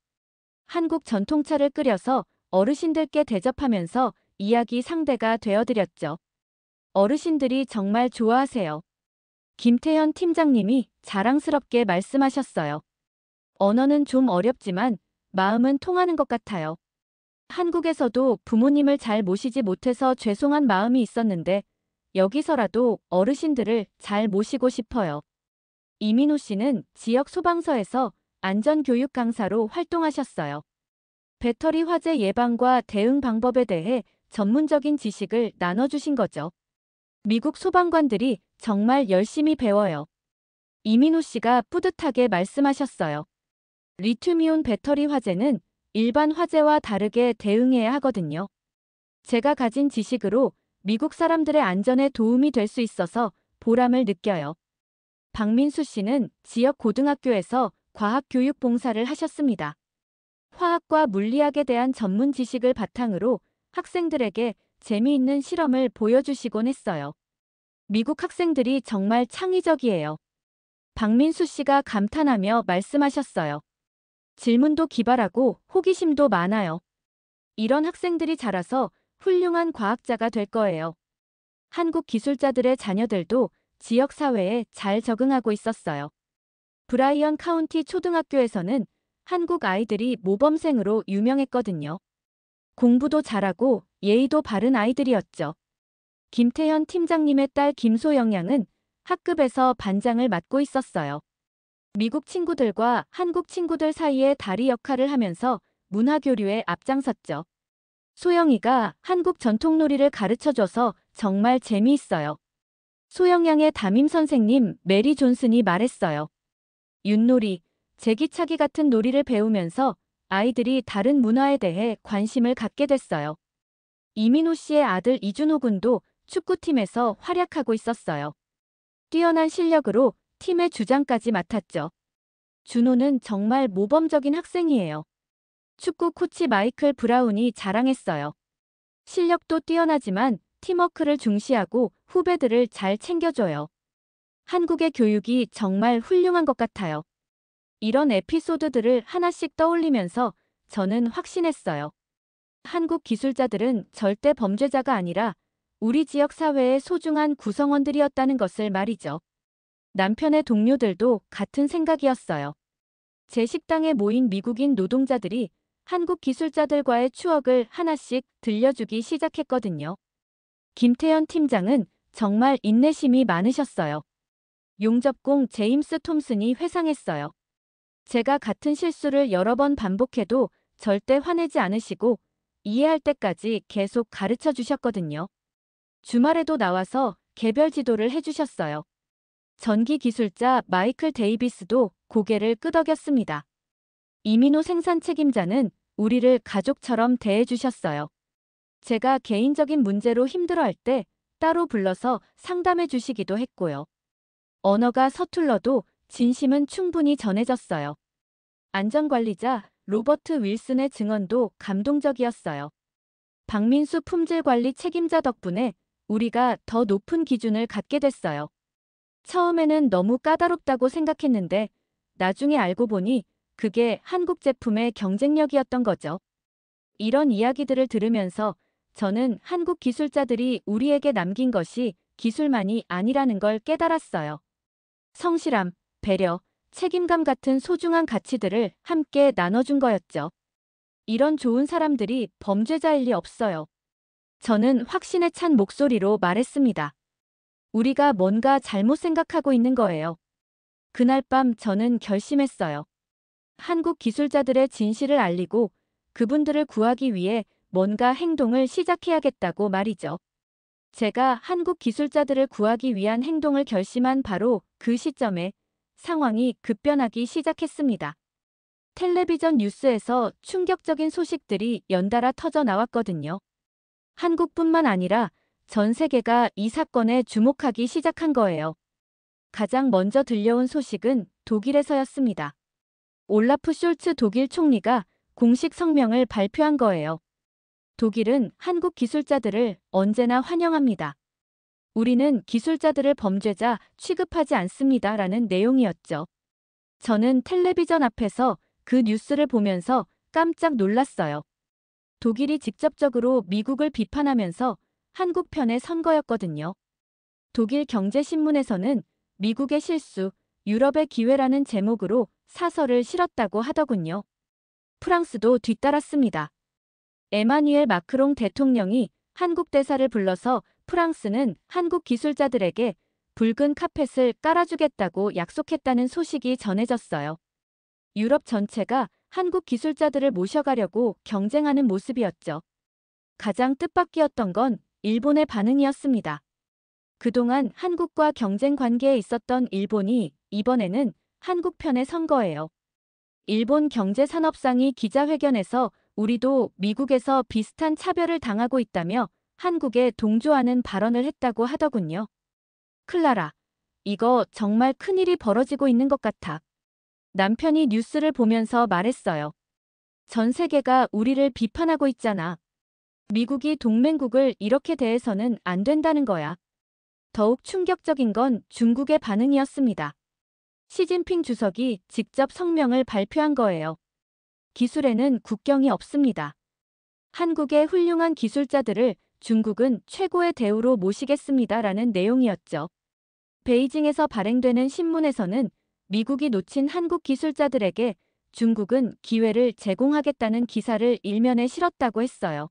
한국 전통차를 끓여서 어르신들께 대접하면서 이야기 상대가 되어드렸죠. 어르신들이 정말 좋아하세요. 김태현 팀장님이 자랑스럽게 말씀하셨어요. 언어는 좀 어렵지만 마음은 통하는 것 같아요. 한국에서도 부모님을 잘 모시지 못해서 죄송한 마음이 있었는데 여기서라도 어르신들을 잘 모시고 싶어요. 이민호 씨는 지역 소방서에서 안전교육 강사로 활동하셨어요. 배터리 화재 예방과 대응 방법에 대해 전문적인 지식을 나눠주신 거죠. 미국 소방관들이 정말 열심히 배워요. 이민호 씨가 뿌듯하게 말씀하셨어요. 리튬이온 배터리 화재는 일반 화재와 다르게 대응해야 하거든요. 제가 가진 지식으로 미국 사람들의 안전에 도움이 될 수 있어서 보람을 느껴요. 박민수 씨는 지역 고등학교에서 과학교육 봉사를 하셨습니다. 화학과 물리학에 대한 전문 지식을 바탕으로 학생들에게 재미있는 실험을 보여주시곤 했어요. 미국 학생들이 정말 창의적이에요. 박민수 씨가 감탄하며 말씀하셨어요. 질문도 기발하고 호기심도 많아요. 이런 학생들이 자라서 훌륭한 과학자가 될 거예요. 한국 기술자들의 자녀들도 지역사회에 잘 적응하고 있었어요. 브라이언 카운티 초등학교에서는 한국 아이들이 모범생으로 유명했거든요. 공부도 잘하고 예의도 바른 아이들이었죠. 김태현 팀장님의 딸 김소영 양은 학급에서 반장을 맡고 있었어요. 미국 친구들과 한국 친구들 사이의 다리 역할을 하면서 문화교류에 앞장섰죠. 소영이가 한국 전통놀이를 가르쳐줘서 정말 재미있어요. 소영 양의 담임 선생님 메리 존슨이 말했어요. 윷놀이, 제기차기 같은 놀이를 배우면서 아이들이 다른 문화에 대해 관심을 갖게 됐어요. 이민호 씨의 아들 이준호 군도 축구팀에서 활약하고 있었어요. 뛰어난 실력으로 팀의 주장까지 맡았죠. 준호는 정말 모범적인 학생이에요. 축구 코치 마이클 브라운이 자랑했어요. 실력도 뛰어나지만 팀워크를 중시하고 후배들을 잘 챙겨줘요. 한국의 교육이 정말 훌륭한 것 같아요. 이런 에피소드들을 하나씩 떠올리면서 저는 확신했어요. 한국 기술자들은 절대 범죄자가 아니라 우리 지역 사회의 소중한 구성원들이었다는 것을 말이죠. 남편의 동료들도 같은 생각이었어요. 제 식당에 모인 미국인 노동자들이 한국 기술자들과의 추억을 하나씩 들려주기 시작했거든요. 김태현 팀장은 정말 인내심이 많으셨어요. 용접공 제임스 톰슨이 회상했어요. 제가 같은 실수를 여러 번 반복해도 절대 화내지 않으시고 이해할 때까지 계속 가르쳐 주셨거든요. 주말에도 나와서 개별 지도를 해주셨어요. 전기 기술자 마이클 데이비스도 고개를 끄덕였습니다. 이민호 생산 책임자는 우리를 가족처럼 대해주셨어요. 제가 개인적인 문제로 힘들어할 때 따로 불러서 상담해 주시기도 했고요. 언어가 서툴러도 진심은 충분히 전해졌어요. 안전관리자 로버트 윌슨의 증언도 감동적이었어요. 박민수 품질관리 책임자 덕분에 우리가 더 높은 기준을 갖게 됐어요. 처음에는 너무 까다롭다고 생각했는데 나중에 알고 보니 그게 한국 제품의 경쟁력이었던 거죠. 이런 이야기들을 들으면서 저는 한국 기술자들이 우리에게 남긴 것이 기술만이 아니라는 걸 깨달았어요. 성실함, 배려, 책임감 같은 소중한 가치들을 함께 나눠준 거였죠. 이런 좋은 사람들이 범죄자일 리 없어요. 저는 확신에 찬 목소리로 말했습니다. 우리가 뭔가 잘못 생각하고 있는 거예요. 그날 밤 저는 결심했어요. 한국 기술자들의 진실을 알리고 그분들을 구하기 위해 뭔가 행동을 시작해야겠다고 말이죠. 제가 한국 기술자들을 구하기 위한 행동을 결심한 바로 그 시점에 상황이 급변하기 시작했습니다. 텔레비전 뉴스에서 충격적인 소식들이 연달아 터져 나왔거든요. 한국뿐만 아니라 전 세계가 이 사건에 주목하기 시작한 거예요. 가장 먼저 들려온 소식은 독일에서였습니다. 올라프 숄츠 독일 총리가 공식 성명을 발표한 거예요. 독일은 한국 기술자들을 언제나 환영합니다. 우리는 기술자들을 범죄자 취급하지 않습니다. 라는 내용이었죠. 저는 텔레비전 앞에서 그 뉴스를 보면서 깜짝 놀랐어요. 독일이 직접적으로 미국을 비판하면서 한국 편에 선 거였거든요. 독일 경제신문에서는 미국의 실수, 유럽의 기회라는 제목으로 사설을 실었다고 하더군요. 프랑스도 뒤따랐습니다. 에마뉘엘 마크롱 대통령이 한국 대사를 불러서 프랑스는 한국 기술자들에게 붉은 카펫을 깔아주겠다고 약속했다는 소식이 전해졌어요. 유럽 전체가 한국 기술자들을 모셔가려고 경쟁하는 모습이었죠. 가장 뜻밖이었던 건 일본의 반응이었습니다. 그동안 한국과 경쟁 관계에 있었던 일본이 이번에는 한국 편에 선 거예요. 일본 경제산업상이 기자회견에서 우리도 미국에서 비슷한 차별을 당하고 있다며 한국에 동조하는 발언을 했다고 하더군요. 클라라, 이거 정말 큰일이 벌어지고 있는 것 같아. 남편이 뉴스를 보면서 말했어요. 전 세계가 우리를 비판하고 있잖아. 미국이 동맹국을 이렇게 대해서는 안 된다는 거야. 더욱 충격적인 건 중국의 반응이었습니다. 시진핑 주석이 직접 성명을 발표한 거예요. 기술에는 국경이 없습니다. 한국의 훌륭한 기술자들을 중국은 최고의 대우로 모시겠습니다. 라는 내용이었죠. 베이징에서 발행되는 신문에서는 미국이 놓친 한국 기술자들에게 중국은 기회를 제공하겠다는 기사를 일면에 실었다고 했어요.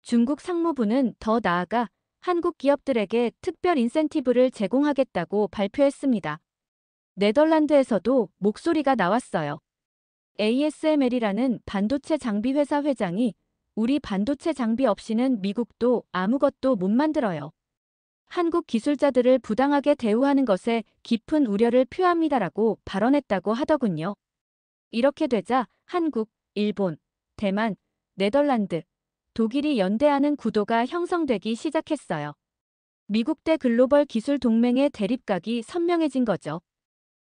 중국 상무부는 더 나아가 한국 기업들에게 특별 인센티브를 제공하겠다고 발표했습니다. 네덜란드에서도 목소리가 나왔어요. ASML이라는 반도체 장비 회사 회장이 우리 반도체 장비 없이는 미국도 아무것도 못 만들어요. 한국 기술자들을 부당하게 대우하는 것에 깊은 우려를 표합니다라고 발언했다고 하더군요. 이렇게 되자 한국, 일본, 대만, 네덜란드, 독일이 연대하는 구도가 형성되기 시작했어요. 미국 대 글로벌 기술 동맹의 대립각이 선명해진 거죠.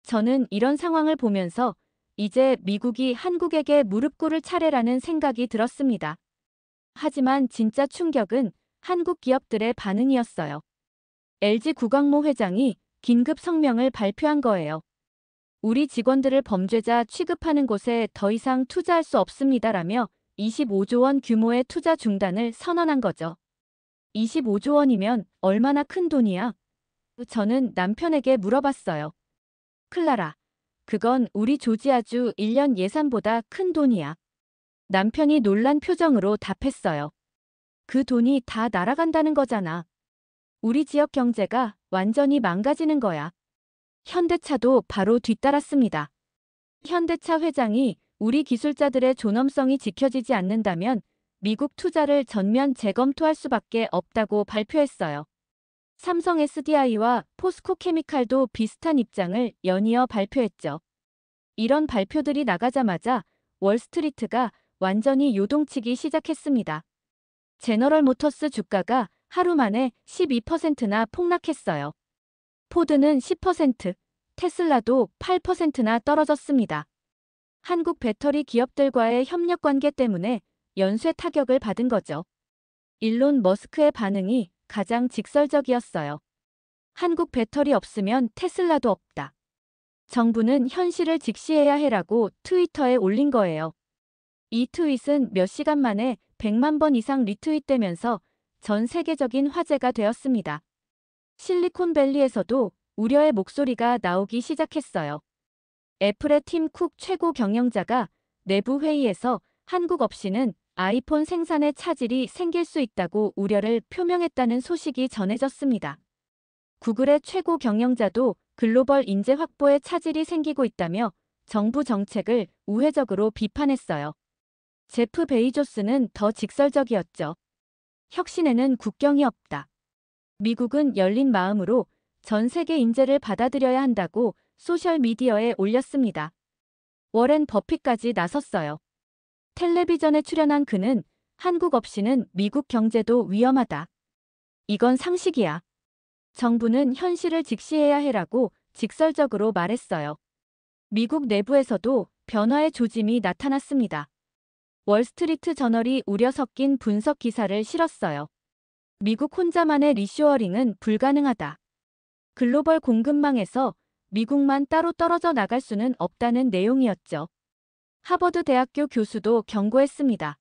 저는 이런 상황을 보면서 이제 미국이 한국에게 무릎 꿇을 차례라는 생각이 들었습니다. 하지만 진짜 충격은 한국 기업들의 반응이었어요. LG 구광모 회장이 긴급 성명을 발표한 거예요. 우리 직원들을 범죄자 취급하는 곳에 더 이상 투자할 수 없습니다라며 25조 원 규모의 투자 중단을 선언한 거죠. 25조 원이면 얼마나 큰 돈이야? 저는 남편에게 물어봤어요. 클라라, 그건 우리 조지아주 1년 예산보다 큰 돈이야. 남편이 놀란 표정으로 답했어요. 그 돈이 다 날아간다는 거잖아. 우리 지역 경제가 완전히 망가지는 거야. 현대차도 바로 뒤따랐습니다. 현대차 회장이 우리 기술자들의 존엄성이 지켜지지 않는다면 미국 투자를 전면 재검토할 수밖에 없다고 발표했어요. 삼성 SDI와 포스코 케미칼도 비슷한 입장을 연이어 발표했죠. 이런 발표들이 나가자마자 월스트리트가 완전히 요동치기 시작했습니다. 제너럴 모터스 주가가 하루 만에 12%나 폭락했어요. 포드는 10%, 테슬라도 8%나 떨어졌습니다. 한국 배터리 기업들과의 협력 관계 때문에 연쇄 타격을 받은 거죠. 일론 머스크의 반응이 가장 직설적이었어요. 한국 배터리 없으면 테슬라도 없다. 정부는 현실을 직시해야 해라고 트위터에 올린 거예요. 이 트윗은 몇 시간 만에 100만 번 이상 리트윗되면서 전 세계적인 화제가 되었습니다. 실리콘밸리에서도 우려의 목소리가 나오기 시작했어요. 애플의 팀 쿡 최고 경영자가 내부 회의에서 한국 없이는 아이폰 생산에 차질이 생길 수 있다고 우려를 표명했다는 소식이 전해졌습니다. 구글의 최고 경영자도 글로벌 인재 확보에 차질이 생기고 있다며 정부 정책을 우회적으로 비판했어요. 제프 베이조스는 더 직설적이었죠. 혁신에는 국경이 없다. 미국은 열린 마음으로 전 세계 인재를 받아들여야 한다고 소셜미디어에 올렸습니다. 워렌 버핏까지 나섰어요. 텔레비전에 출연한 그는 한국 없이는 미국 경제도 위험하다. 이건 상식이야. 정부는 현실을 직시해야 해라고 직설적으로 말했어요. 미국 내부에서도 변화의 조짐이 나타났습니다. 월스트리트 저널이 우려 섞인 분석 기사를 실었어요. 미국 혼자만의 리쇼어링은 불가능하다. 글로벌 공급망에서 미국만 따로 떨어져 나갈 수는 없다는 내용이었죠. 하버드 대학교 교수도 경고했습니다.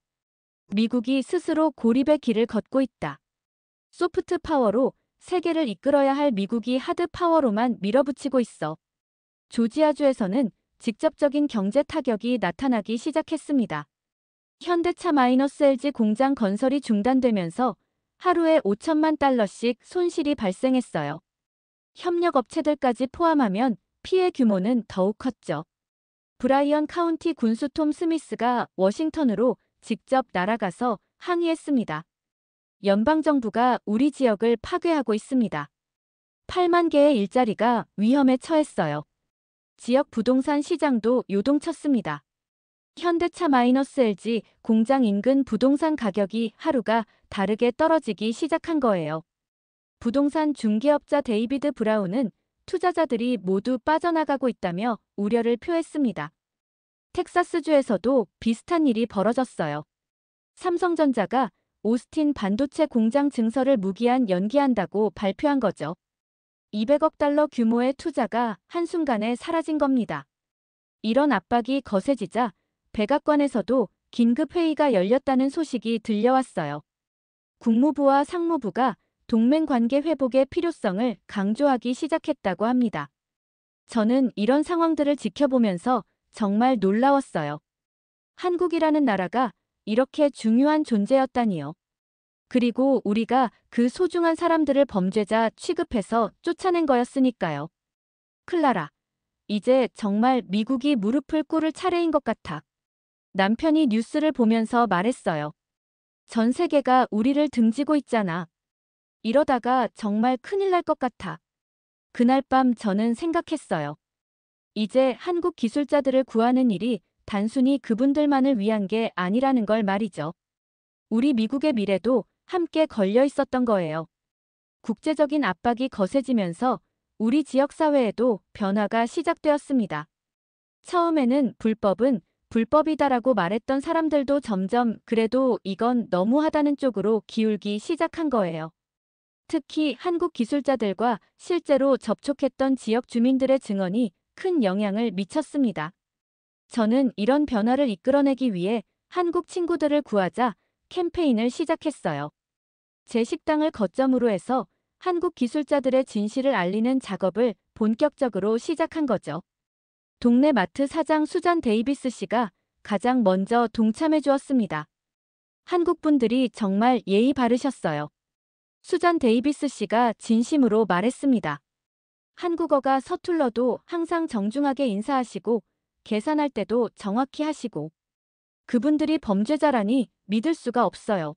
미국이 스스로 고립의 길을 걷고 있다. 소프트 파워로 세계를 이끌어야 할 미국이 하드 파워로만 밀어붙이고 있어. 조지아주에서는 직접적인 경제 타격이 나타나기 시작했습니다. 현대차 -LG 공장 건설이 중단되면서 하루에 5천만 달러씩 손실이 발생했어요. 협력업체들까지 포함하면 피해 규모는 더욱 컸죠. 브라이언 카운티 군수 톰 스미스가 워싱턴으로 직접 날아가서 항의했습니다. 연방정부가 우리 지역을 파괴하고 있습니다. 8만 개의 일자리가 위험에 처했어요. 지역 부동산 시장도 요동쳤습니다. 현대차 -LG 공장 인근 부동산 가격이 하루가 다르게 떨어지기 시작한 거예요. 부동산 중개업자 데이비드 브라운은 투자자들이 모두 빠져나가고 있다며 우려를 표했습니다. 텍사스주에서도 비슷한 일이 벌어졌어요. 삼성전자가 오스틴 반도체 공장 증설을 무기한 연기한다고 발표한 거죠. 200억 달러 규모의 투자가 한순간에 사라진 겁니다. 이런 압박이 거세지자 백악관에서도 긴급회의가 열렸다는 소식이 들려왔어요. 국무부와 상무부가 동맹관계 회복의 필요성을 강조하기 시작했다고 합니다. 저는 이런 상황들을 지켜보면서 정말 놀라웠어요. 한국이라는 나라가 이렇게 중요한 존재였다니요. 그리고 우리가 그 소중한 사람들을 범죄자 취급해서 쫓아낸 거였으니까요. 클라라, 이제 정말 미국이 무릎을 꿇을 차례인 것 같아. 남편이 뉴스를 보면서 말했어요. 전 세계가 우리를 등지고 있잖아. 이러다가 정말 큰일 날 것 같아. 그날 밤 저는 생각했어요. 이제 한국 기술자들을 구하는 일이 단순히 그분들만을 위한 게 아니라는 걸 말이죠. 우리 미국의 미래도 함께 걸려 있었던 거예요. 국제적인 압박이 거세지면서 우리 지역사회에도 변화가 시작되었습니다. 처음에는 불법은 불법이다라고 말했던 사람들도 점점 그래도 이건 너무하다는 쪽으로 기울기 시작한 거예요. 특히 한국 기술자들과 실제로 접촉했던 지역 주민들의 증언이 큰 영향을 미쳤습니다. 저는 이런 변화를 이끌어내기 위해 한국 친구들을 구하자 캠페인을 시작했어요. 제 식당을 거점으로 해서 한국 기술자들의 진실을 알리는 작업을 본격적으로 시작한 거죠. 동네 마트 사장 수잔 데이비스 씨가 가장 먼저 동참해 주었습니다. 한국 분들이 정말 예의 바르셨어요. 수잔 데이비스 씨가 진심으로 말했습니다. 한국어가 서툴러도 항상 정중하게 인사하시고 계산할 때도 정확히 하시고 그분들이 범죄자라니 믿을 수가 없어요.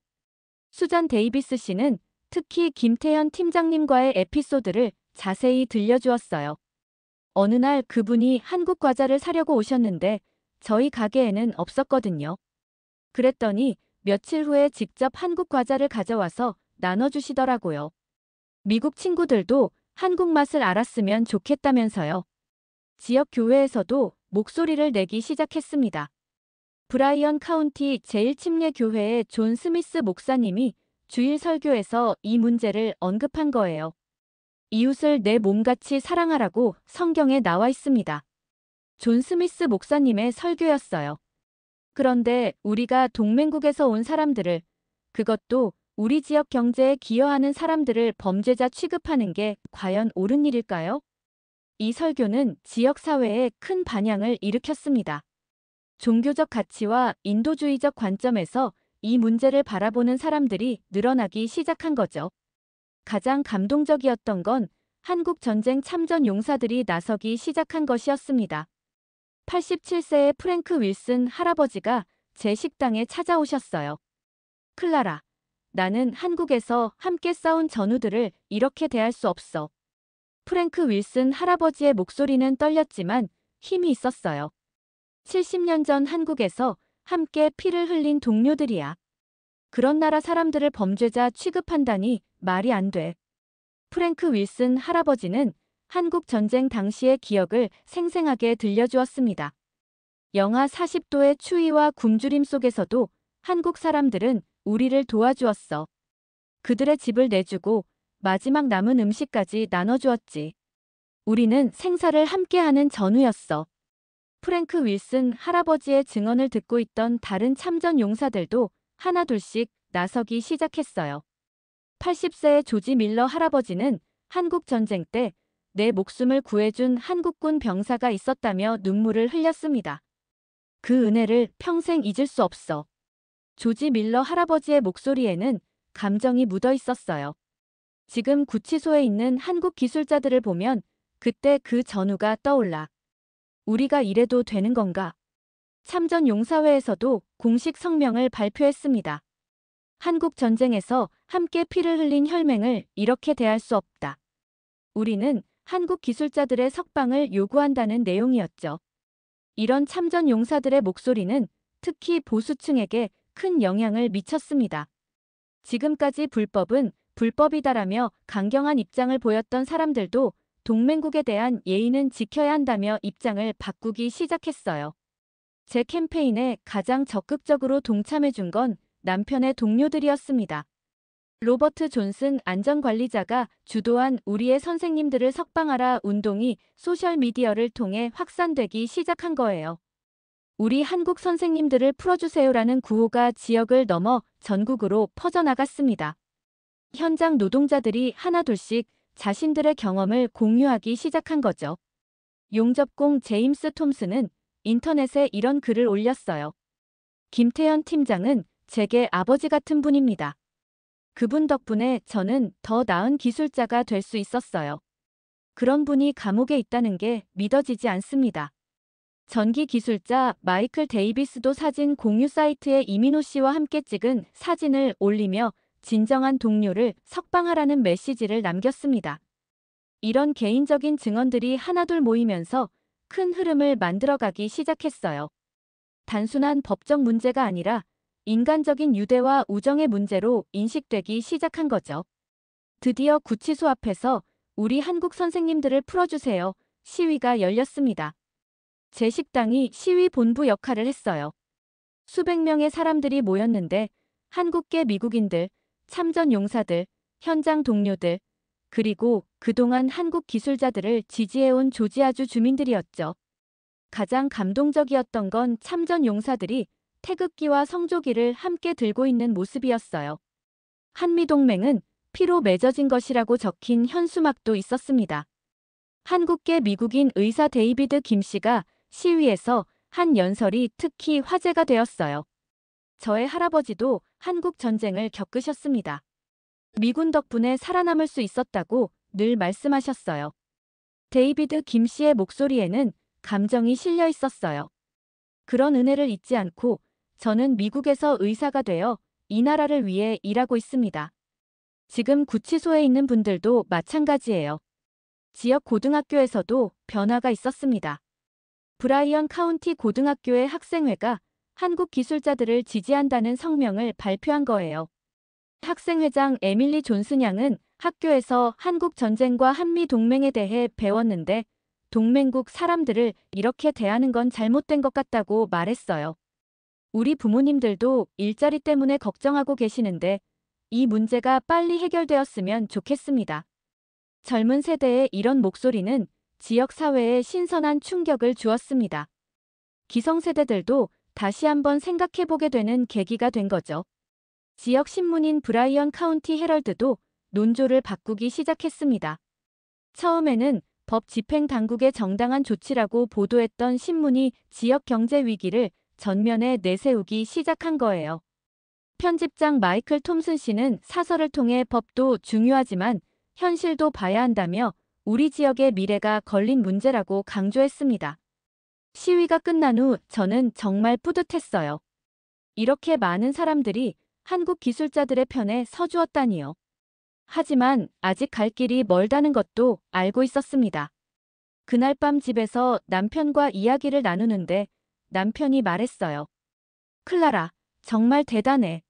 수잔 데이비스 씨는 특히 김태현 팀장님과의 에피소드를 자세히 들려주었어요. 어느 날 그분이 한국 과자를 사려고 오셨는데 저희 가게에는 없었거든요. 그랬더니 며칠 후에 직접 한국 과자를 가져와서 나눠주시더라고요. 미국 친구들도 한국 맛을 알았으면 좋겠다면서요. 지역 교회에서도 목소리를 내기 시작했습니다. 브라이언 카운티 제1침례교회의 존 스미스 목사님이 주일 설교에서 이 문제를 언급한 거예요. 이웃을 내 몸같이 사랑하라고 성경에 나와 있습니다. 존 스미스 목사님의 설교였어요. 그런데 우리가 동맹국에서 온 사람들을, 그것도 우리 지역 경제에 기여하는 사람들을 범죄자 취급하는 게 과연 옳은 일일까요? 이 설교는 지역 사회에 큰 반향을 일으켰습니다. 종교적 가치와 인도주의적 관점에서 이 문제를 바라보는 사람들이 늘어나기 시작한 거죠. 가장 감동적이었던 건 한국 전쟁 참전 용사들이 나서기 시작한 것이었습니다. 87세의 프랭크 윌슨 할아버지가 제 식당에 찾아오셨어요. 클라라, 나는 한국에서 함께 싸운 전우들을 이렇게 대할 수 없어. 프랭크 윌슨 할아버지의 목소리는 떨렸지만 힘이 있었어요. 70년 전 한국에서 함께 피를 흘린 동료들이야. 그런 나라 사람들을 범죄자 취급한다니 말이 안 돼. 프랭크 윌슨 할아버지는 한국 전쟁 당시의 기억을 생생하게 들려주었습니다. 영하 40도의 추위와 굶주림 속에서도 한국 사람들은 우리를 도와주었어. 그들의 집을 내주고 마지막 남은 음식까지 나눠주었지. 우리는 생사를 함께하는 전우였어. 프랭크 윌슨 할아버지의 증언을 듣고 있던 다른 참전 용사들도 하나둘씩 나서기 시작했어요. 80세의 조지 밀러 할아버지는 한국 전쟁 때 내 목숨을 구해준 한국군 병사가 있었다며 눈물을 흘렸습니다. 그 은혜를 평생 잊을 수 없어. 조지 밀러 할아버지의 목소리에는 감정이 묻어 있었어요. 지금 구치소에 있는 한국 기술자들을 보면 그때 그 전우가 떠올라. 우리가 이래도 되는 건가? 참전 용사회에서도 공식 성명을 발표했습니다. 한국 전쟁에서 함께 피를 흘린 혈맹을 이렇게 대할 수 없다. 우리는 한국 기술자들의 석방을 요구한다는 내용이었죠. 이런 참전 용사들의 목소리는 특히 보수층에게 큰 영향을 미쳤습니다. 지금까지 불법은 불법이다라며 강경한 입장을 보였던 사람들도 동맹국에 대한 예의는 지켜야 한다며 입장을 바꾸기 시작했어요. 제 캠페인에 가장 적극적으로 동참해준 건 남편의 동료들이었습니다. 로버트 존슨 안전관리자가 주도한 우리의 선생님들을 석방하라 운동이 소셜미디어를 통해 확산되기 시작한 거예요. 우리 한국 선생님들을 풀어주세요라는 구호가 지역을 넘어 전국으로 퍼져나갔습니다. 현장 노동자들이 하나둘씩 자신들의 경험을 공유하기 시작한 거죠. 용접공 제임스 톰슨은 인터넷에 이런 글을 올렸어요. 김태현 팀장은 제게 아버지 같은 분입니다. 그분 덕분에 저는 더 나은 기술자가 될 수 있었어요. 그런 분이 감옥에 있다는 게 믿어지지 않습니다. 전기 기술자 마이클 데이비스도 사진 공유 사이트에 이민호 씨와 함께 찍은 사진을 올리며 진정한 동료를 석방하라는 메시지를 남겼습니다. 이런 개인적인 증언들이 하나둘 모이면서 큰 흐름을 만들어가기 시작했어요. 단순한 법적 문제가 아니라 인간적인 유대와 우정의 문제로 인식되기 시작한 거죠. 드디어 구치소 앞에서 우리 한국 선생님들을 풀어주세요. 시위가 열렸습니다. 제 식당이 시위 본부 역할을 했어요. 수백 명의 사람들이 모였는데 한국계 미국인들, 참전 용사들, 현장 동료들, 그리고 그동안 한국 기술자들을 지지해온 조지아주 주민들이었죠. 가장 감동적이었던 건 참전 용사들이 태극기와 성조기를 함께 들고 있는 모습이었어요. 한미동맹은 피로 맺어진 것이라고 적힌 현수막도 있었습니다. 한국계 미국인 의사 데이비드 김 씨가 시위에서 한 연설이 특히 화제가 되었어요. 저의 할아버지도 한국 전쟁을 겪으셨습니다. 미군 덕분에 살아남을 수 있었다고 늘 말씀하셨어요. 데이비드 김 씨의 목소리에는 감정이 실려 있었어요. 그런 은혜를 잊지 않고 저는 미국에서 의사가 되어 이 나라를 위해 일하고 있습니다. 지금 구치소에 있는 분들도 마찬가지예요. 지역 고등학교에서도 변화가 있었습니다. 브라이언 카운티 고등학교의 학생회가 한국 기술자들을 지지한다는 성명을 발표한 거예요. 학생회장 에밀리 존슨 양은 학교에서 한국 전쟁과 한미 동맹에 대해 배웠는데 동맹국 사람들을 이렇게 대하는 건 잘못된 것 같다고 말했어요. 우리 부모님들도 일자리 때문에 걱정하고 계시는데 이 문제가 빨리 해결되었으면 좋겠습니다. 젊은 세대의 이런 목소리는 지역 사회에 신선한 충격을 주었습니다. 기성세대들도 다시 한번 생각해보게 되는 계기가 된 거죠. 지역 신문인 브라이언 카운티 헤럴드도 논조를 바꾸기 시작했습니다. 처음에는 법 집행 당국의 정당한 조치라고 보도했던 신문이 지역 경제 위기를 전면에 내세우기 시작한 거예요. 편집장 마이클 톰슨 씨는 사설을 통해 법도 중요하지만 현실도 봐야 한다며 우리 지역의 미래가 걸린 문제라고 강조했습니다. 시위가 끝난 후 저는 정말 뿌듯했어요. 이렇게 많은 사람들이 한국 기술자들의 편에 서주었다니요. 하지만 아직 갈 길이 멀다는 것도 알고 있었습니다. 그날 밤 집에서 남편과 이야기를 나누는데 남편이 말했어요. 클라라, 정말 대단해.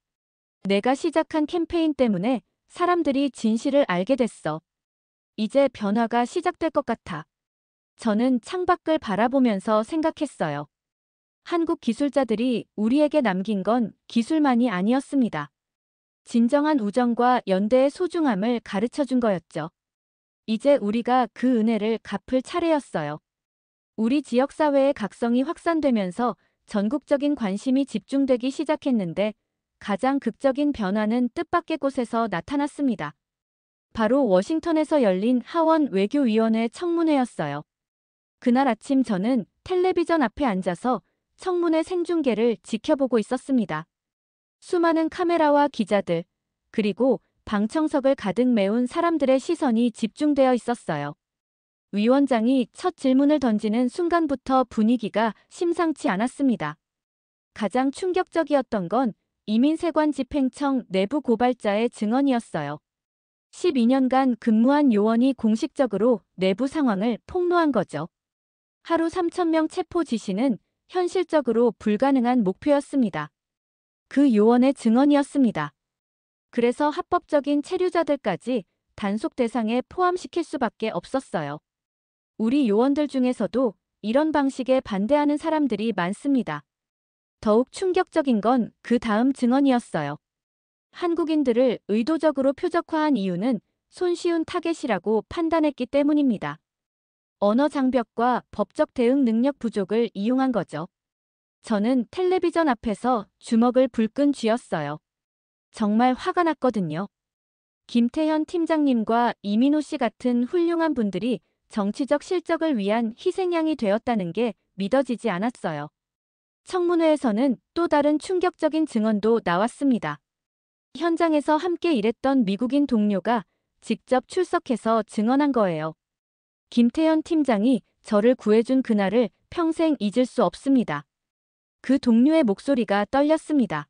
내가 시작한 캠페인 때문에 사람들이 진실을 알게 됐어. 이제 변화가 시작될 것 같아. 저는 창밖을 바라보면서 생각했어요. 한국 기술자들이 우리에게 남긴 건 기술만이 아니었습니다. 진정한 우정과 연대의 소중함을 가르쳐 준 거였죠. 이제 우리가 그 은혜를 갚을 차례였어요. 우리 지역사회의 각성이 확산되면서 전국적인 관심이 집중되기 시작했는데 가장 극적인 변화는 뜻밖의 곳에서 나타났습니다. 바로 워싱턴에서 열린 하원 외교위원회 청문회였어요. 그날 아침 저는 텔레비전 앞에 앉아서 청문회 생중계를 지켜보고 있었습니다. 수많은 카메라와 기자들, 그리고 방청석을 가득 메운 사람들의 시선이 집중되어 있었어요. 위원장이 첫 질문을 던지는 순간부터 분위기가 심상치 않았습니다. 가장 충격적이었던 건 이민세관 집행청 내부 고발자의 증언이었어요. 12년간 근무한 요원이 공식적으로 내부 상황을 폭로한 거죠. 하루 3,000명 체포 지시는 현실적으로 불가능한 목표였습니다. 그 요원의 증언이었습니다. 그래서 합법적인 체류자들까지 단속 대상에 포함시킬 수밖에 없었어요. 우리 요원들 중에서도 이런 방식에 반대하는 사람들이 많습니다. 더욱 충격적인 건 그 다음 증언이었어요. 한국인들을 의도적으로 표적화한 이유는 손쉬운 타겟이라고 판단했기 때문입니다. 언어 장벽과 법적 대응 능력 부족을 이용한 거죠. 저는 텔레비전 앞에서 주먹을 불끈 쥐었어요. 정말 화가 났거든요. 김태현 팀장님과 이민호 씨 같은 훌륭한 분들이 정치적 실적을 위한 희생양이 되었다는 게 믿어지지 않았어요. 청문회에서는 또 다른 충격적인 증언도 나왔습니다. 현장에서 함께 일했던 미국인 동료가 직접 출석해서 증언한 거예요. 김태현 팀장이 저를 구해준 그날을 평생 잊을 수 없습니다. 그 동료의 목소리가 떨렸습니다.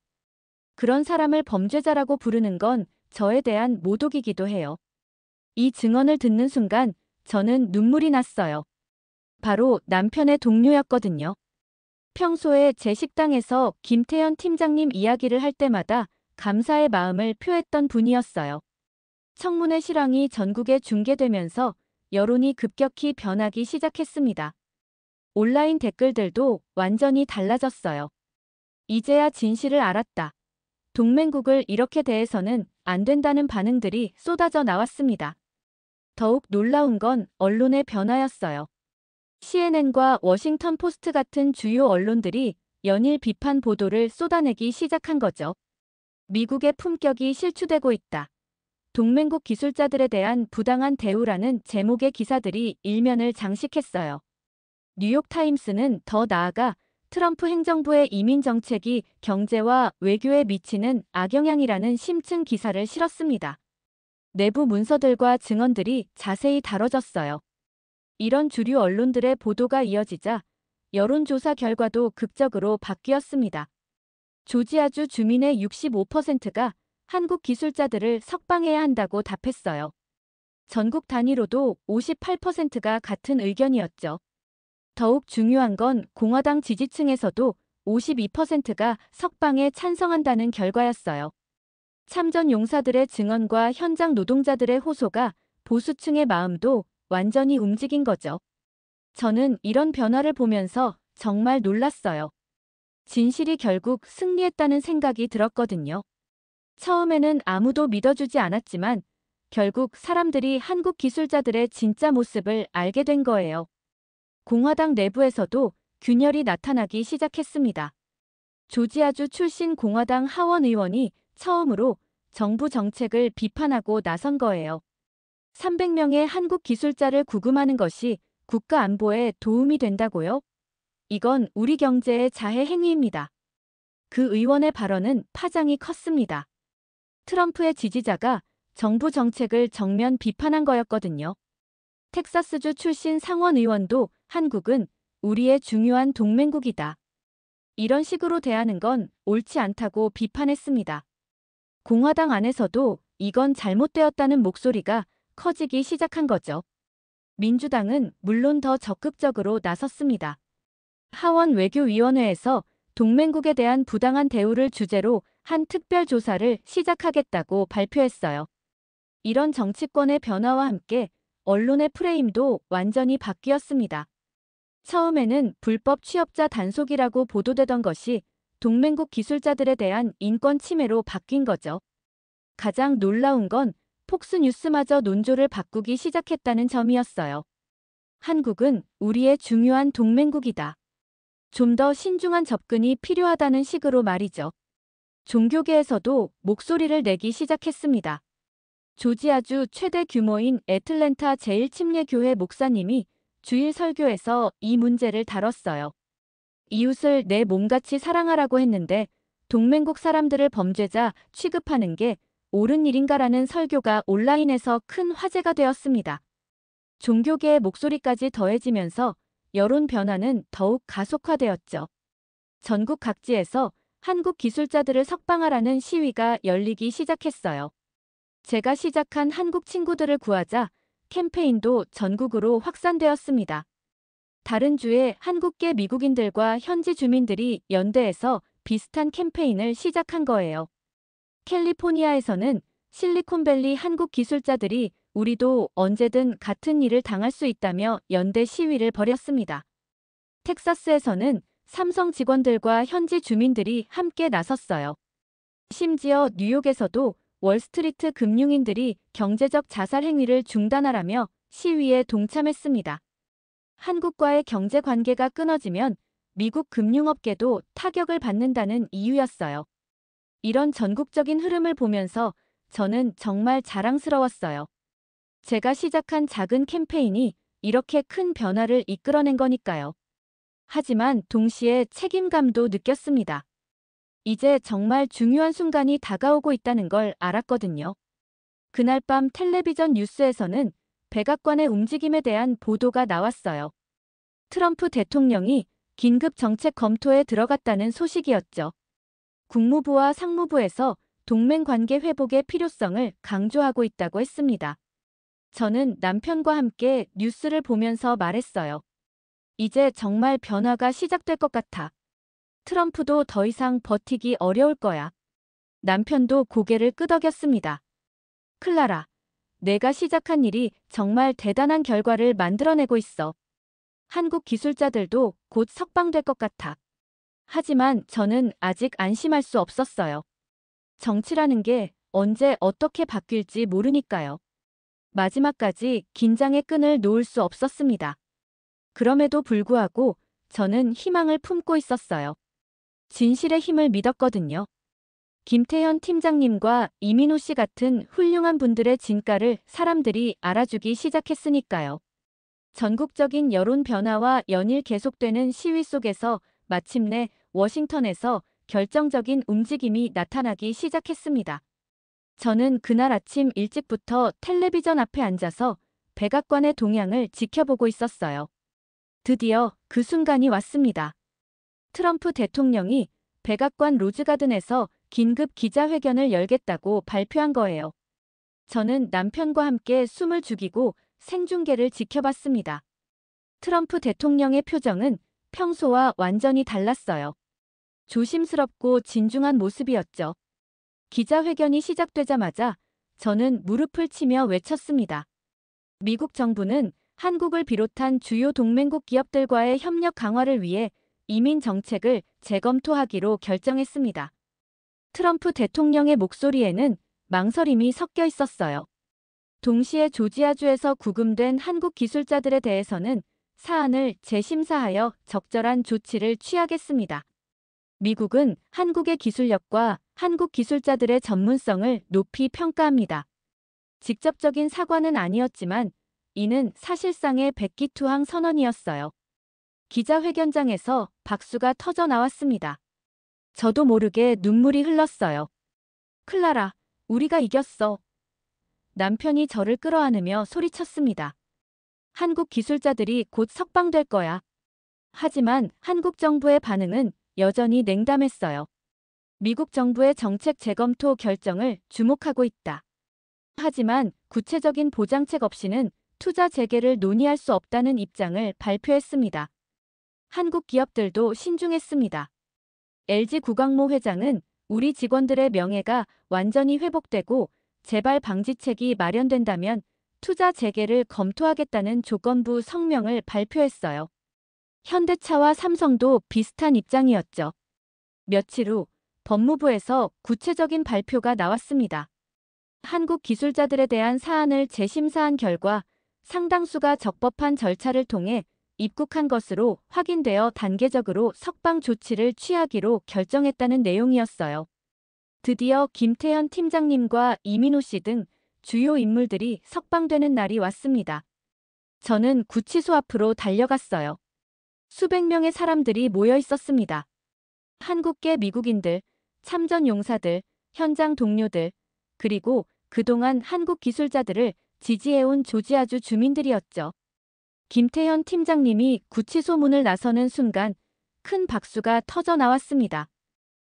그런 사람을 범죄자라고 부르는 건 저에 대한 모독이기도 해요. 이 증언을 듣는 순간 저는 눈물이 났어요. 바로 남편의 동료였거든요. 평소에 제 식당에서 김태현 팀장님 이야기를 할 때마다 감사의 마음을 표했던 분이었어요. 청문회 실황이 전국에 중계되면서 여론이 급격히 변하기 시작했습니다. 온라인 댓글들도 완전히 달라졌어요. 이제야 진실을 알았다. 동맹국을 이렇게 대해서는 안 된다는 반응들이 쏟아져 나왔습니다. 더욱 놀라운 건 언론의 변화였어요. CNN과 워싱턴 포스트 같은 주요 언론들이 연일 비판 보도를 쏟아내기 시작한 거죠. 미국의 품격이 실추되고 있다. 동맹국 기술자들에 대한 부당한 대우라는 제목의 기사들이 일면을 장식했어요. 뉴욕타임스는 더 나아가 트럼프 행정부의 이민 정책이 경제와 외교에 미치는 악영향이라는 심층 기사를 실었습니다. 내부 문서들과 증언들이 자세히 다뤄졌어요. 이런 주류 언론들의 보도가 이어지자 여론조사 결과도 극적으로 바뀌었습니다. 조지아주 주민의 65%가 한국 기술자들을 석방해야 한다고 답했어요. 전국 단위로도 58%가 같은 의견이었죠. 더욱 중요한 건 공화당 지지층에서도 52%가 석방에 찬성한다는 결과였어요. 참전 용사들의 증언과 현장 노동자들의 호소가 보수층의 마음도 완전히 움직인 거죠. 저는 이런 변화를 보면서 정말 놀랐어요. 진실이 결국 승리했다는 생각이 들었거든요. 처음에는 아무도 믿어주지 않았지만 결국 사람들이 한국 기술자들의 진짜 모습을 알게 된 거예요. 공화당 내부에서도 균열이 나타나기 시작했습니다. 조지아주 출신 공화당 하원 의원이 처음으로 정부 정책을 비판하고 나선 거예요. 300명의 한국 기술자를 구금하는 것이 국가 안보에 도움이 된다고요? 이건 우리 경제의 자해 행위입니다. 그 의원의 발언은 파장이 컸습니다. 트럼프의 지지자가 정부 정책을 정면 비판한 거였거든요. 텍사스주 출신 상원 의원도 한국은 우리의 중요한 동맹국이다. 이런 식으로 대하는 건 옳지 않다고 비판했습니다. 공화당 안에서도 이건 잘못되었다는 목소리가 커지기 시작한 거죠. 민주당은 물론 더 적극적으로 나섰습니다. 하원 외교위원회에서 동맹국에 대한 부당한 대우를 주제로 한 특별조사를 시작하겠다고 발표했어요. 이런 정치권의 변화와 함께 언론의 프레임도 완전히 바뀌었습니다. 처음에는 불법 취업자 단속이라고 보도되던 것이 동맹국 기술자들에 대한 인권 침해로 바뀐 거죠. 가장 놀라운 건 폭스뉴스마저 논조를 바꾸기 시작했다는 점이었어요. 한국은 우리의 중요한 동맹국이다. 좀 더 신중한 접근이 필요하다는 식으로 말이죠. 종교계에서도 목소리를 내기 시작했습니다. 조지아주 최대 규모인 애틀랜타 제1침례교회 목사님이 주일 설교에서 이 문제를 다뤘어요. 이웃을 내 몸같이 사랑하라고 했는데 동맹국 사람들을 범죄자 취급하는 게 옳은 일인가라는 설교가 온라인에서 큰 화제가 되었습니다. 종교계의 목소리까지 더해지면서 여론 변화는 더욱 가속화되었죠. 전국 각지에서 한국 기술자들을 석방하라는 시위가 열리기 시작했어요. 제가 시작한 한국 친구들을 구하자 캠페인도 전국으로 확산되었습니다. 다른 주의 한국계 미국인들과 현지 주민들이 연대해서 비슷한 캠페인을 시작한 거예요. 캘리포니아에서는 실리콘밸리 한국 기술자들이 우리도 언제든 같은 일을 당할 수 있다며 연대 시위를 벌였습니다. 텍사스에서는 삼성 직원들과 현지 주민들이 함께 나섰어요. 심지어 뉴욕에서도 월스트리트 금융인들이 경제적 자살 행위를 중단하라며 시위에 동참했습니다. 한국과의 경제 관계가 끊어지면 미국 금융업계도 타격을 받는다는 이유였어요. 이런 전국적인 흐름을 보면서 저는 정말 자랑스러웠어요. 제가 시작한 작은 캠페인이 이렇게 큰 변화를 이끌어낸 거니까요. 하지만 동시에 책임감도 느꼈습니다. 이제 정말 중요한 순간이 다가오고 있다는 걸 알았거든요. 그날 밤 텔레비전 뉴스에서는 백악관의 움직임에 대한 보도가 나왔어요. 트럼프 대통령이 긴급 정책 검토에 들어갔다는 소식이었죠. 국무부와 상무부에서 동맹 관계 회복의 필요성을 강조하고 있다고 했습니다. 저는 남편과 함께 뉴스를 보면서 말했어요. 이제 정말 변화가 시작될 것 같아. 트럼프도 더 이상 버티기 어려울 거야. 남편도 고개를 끄덕였습니다. 클라라, 내가 시작한 일이 정말 대단한 결과를 만들어내고 있어. 한국 기술자들도 곧 석방될 것 같아. 하지만 저는 아직 안심할 수 없었어요. 정치라는 게 언제 어떻게 바뀔지 모르니까요. 마지막까지 긴장의 끈을 놓을 수 없었습니다. 그럼에도 불구하고 저는 희망을 품고 있었어요. 진실의 힘을 믿었거든요. 김태현 팀장님과 이민호 씨 같은 훌륭한 분들의 진가를 사람들이 알아주기 시작했으니까요. 전국적인 여론 변화와 연일 계속되는 시위 속에서 마침내 워싱턴에서 결정적인 움직임이 나타나기 시작했습니다. 저는 그날 아침 일찍부터 텔레비전 앞에 앉아서 백악관의 동향을 지켜보고 있었어요. 드디어 그 순간이 왔습니다. 트럼프 대통령이 백악관 로즈가든에서 긴급 기자회견을 열겠다고 발표한 거예요. 저는 남편과 함께 숨을 죽이고 생중계를 지켜봤습니다. 트럼프 대통령의 표정은 평소와 완전히 달랐어요. 조심스럽고 진중한 모습이었죠. 기자회견이 시작되자마자 저는 무릎을 치며 외쳤습니다. 미국 정부는 한국을 비롯한 주요 동맹국 기업들과의 협력 강화를 위해 이민 정책을 재검토하기로 결정했습니다. 트럼프 대통령의 목소리에는 망설임이 섞여 있었어요. 동시에 조지아주에서 구금된 한국 기술자들에 대해서는 사안을 재심사하여 적절한 조치를 취하겠습니다. 미국은 한국의 기술력과 한국 기술자들의 전문성을 높이 평가합니다. 직접적인 사과는 아니었지만 이는 사실상의 백기투항 선언이었어요. 기자회견장에서 박수가 터져 나왔습니다. 저도 모르게 눈물이 흘렀어요. 클라라, 우리가 이겼어. 남편이 저를 끌어안으며 소리쳤습니다. 한국 기술자들이 곧 석방될 거야. 하지만 한국 정부의 반응은 여전히 냉담했어요. 미국 정부의 정책 재검토 결정을 주목하고 있다. 하지만 구체적인 보장책 없이는 투자 재개를 논의할 수 없다는 입장을 발표했습니다. 한국 기업들도 신중했습니다. LG 구광모 회장은 우리 직원들의 명예가 완전히 회복되고 재발 방지책이 마련된다면 투자 재개를 검토하겠다는 조건부 성명을 발표했어요. 현대차와 삼성도 비슷한 입장이었죠. 며칠 후 법무부에서 구체적인 발표가 나왔습니다. 한국 기술자들에 대한 사안을 재심사한 결과 상당수가 적법한 절차를 통해 입국한 것으로 확인되어 단계적으로 석방 조치를 취하기로 결정했다는 내용이었어요. 드디어 김태현 팀장님과 이민호 씨 등 주요 인물들이 석방되는 날이 왔습니다. 저는 구치소 앞으로 달려갔어요. 수백 명의 사람들이 모여 있었습니다. 한국계 미국인들, 참전 용사들, 현장 동료들, 그리고 그동안 한국 기술자들을 지지해온 조지아주 주민들이었죠. 김태현 팀장님이 구치소 문을 나서는 순간 큰 박수가 터져 나왔습니다.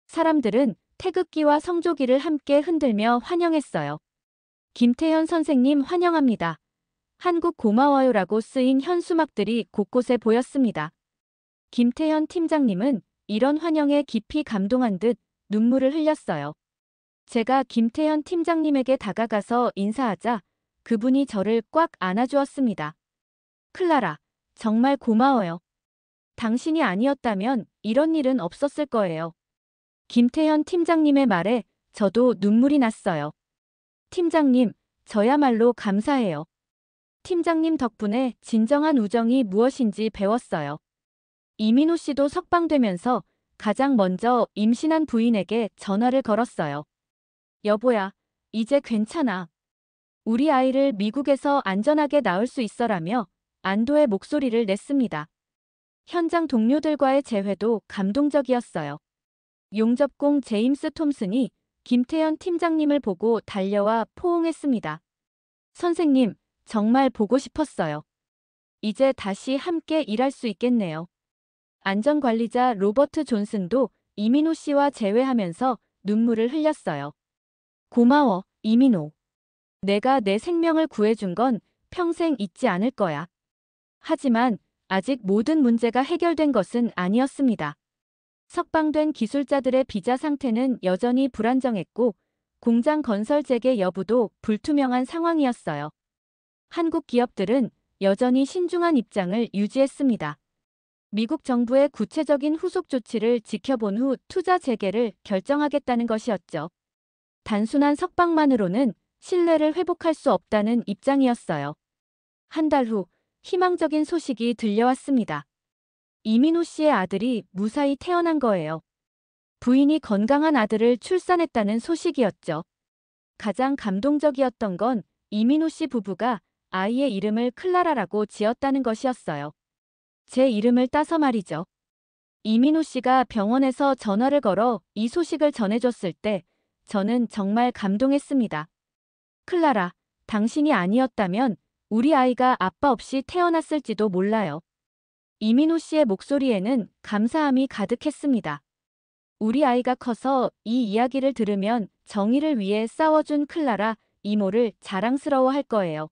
사람들은 태극기와 성조기를 함께 흔들며 환영했어요. 김태현 선생님 환영합니다. 한국 고마워요라고 쓰인 현수막들이 곳곳에 보였습니다. 김태현 팀장님은 이런 환영에 깊이 감동한 듯 눈물을 흘렸어요. 제가 김태현 팀장님에게 다가가서 인사하자 그분이 저를 꽉 안아주었습니다. 클라라, 정말 고마워요. 당신이 아니었다면 이런 일은 없었을 거예요. 김태현 팀장님의 말에 저도 눈물이 났어요. 팀장님, 저야말로 감사해요. 팀장님 덕분에 진정한 우정이 무엇인지 배웠어요. 이민호 씨도 석방되면서 가장 먼저 임신한 부인에게 전화를 걸었어요. 여보야, 이제 괜찮아. 우리 아이를 미국에서 안전하게 낳을 수 있어라며 안도의 목소리를 냈습니다. 현장 동료들과의 재회도 감동적이었어요. 용접공 제임스 톰슨이 김태현 팀장님을 보고 달려와 포옹했습니다. 선생님, 정말 보고 싶었어요. 이제 다시 함께 일할 수 있겠네요. 안전관리자 로버트 존슨도 이민호 씨와 재회하면서 눈물을 흘렸어요. 고마워, 이민호. 내가 내 생명을 구해준 건 평생 잊지 않을 거야. 하지만 아직 모든 문제가 해결된 것은 아니었습니다. 석방된 기술자들의 비자 상태는 여전히 불안정했고 공장 건설 재개 여부도 불투명한 상황이었어요. 한국 기업들은 여전히 신중한 입장을 유지했습니다. 미국 정부의 구체적인 후속 조치를 지켜본 후 투자 재개를 결정하겠다는 것이었죠. 단순한 석방만으로는 신뢰를 회복할 수 없다는 입장이었어요. 한 달 후 희망적인 소식이 들려왔습니다. 이민호 씨의 아들이 무사히 태어난 거예요. 부인이 건강한 아들을 출산했다는 소식이었죠. 가장 감동적이었던 건 이민호 씨 부부가 아이의 이름을 클라라라고 지었다는 것이었어요. 제 이름을 따서 말이죠. 이민호 씨가 병원에서 전화를 걸어 이 소식을 전해줬을 때 저는 정말 감동했습니다. 클라라, 당신이 아니었다면 우리 아이가 아빠 없이 태어났을지도 몰라요. 이민호 씨의 목소리에는 감사함이 가득했습니다. 우리 아이가 커서 이 이야기를 들으면 정의를 위해 싸워준 클라라, 이모를 자랑스러워할 거예요.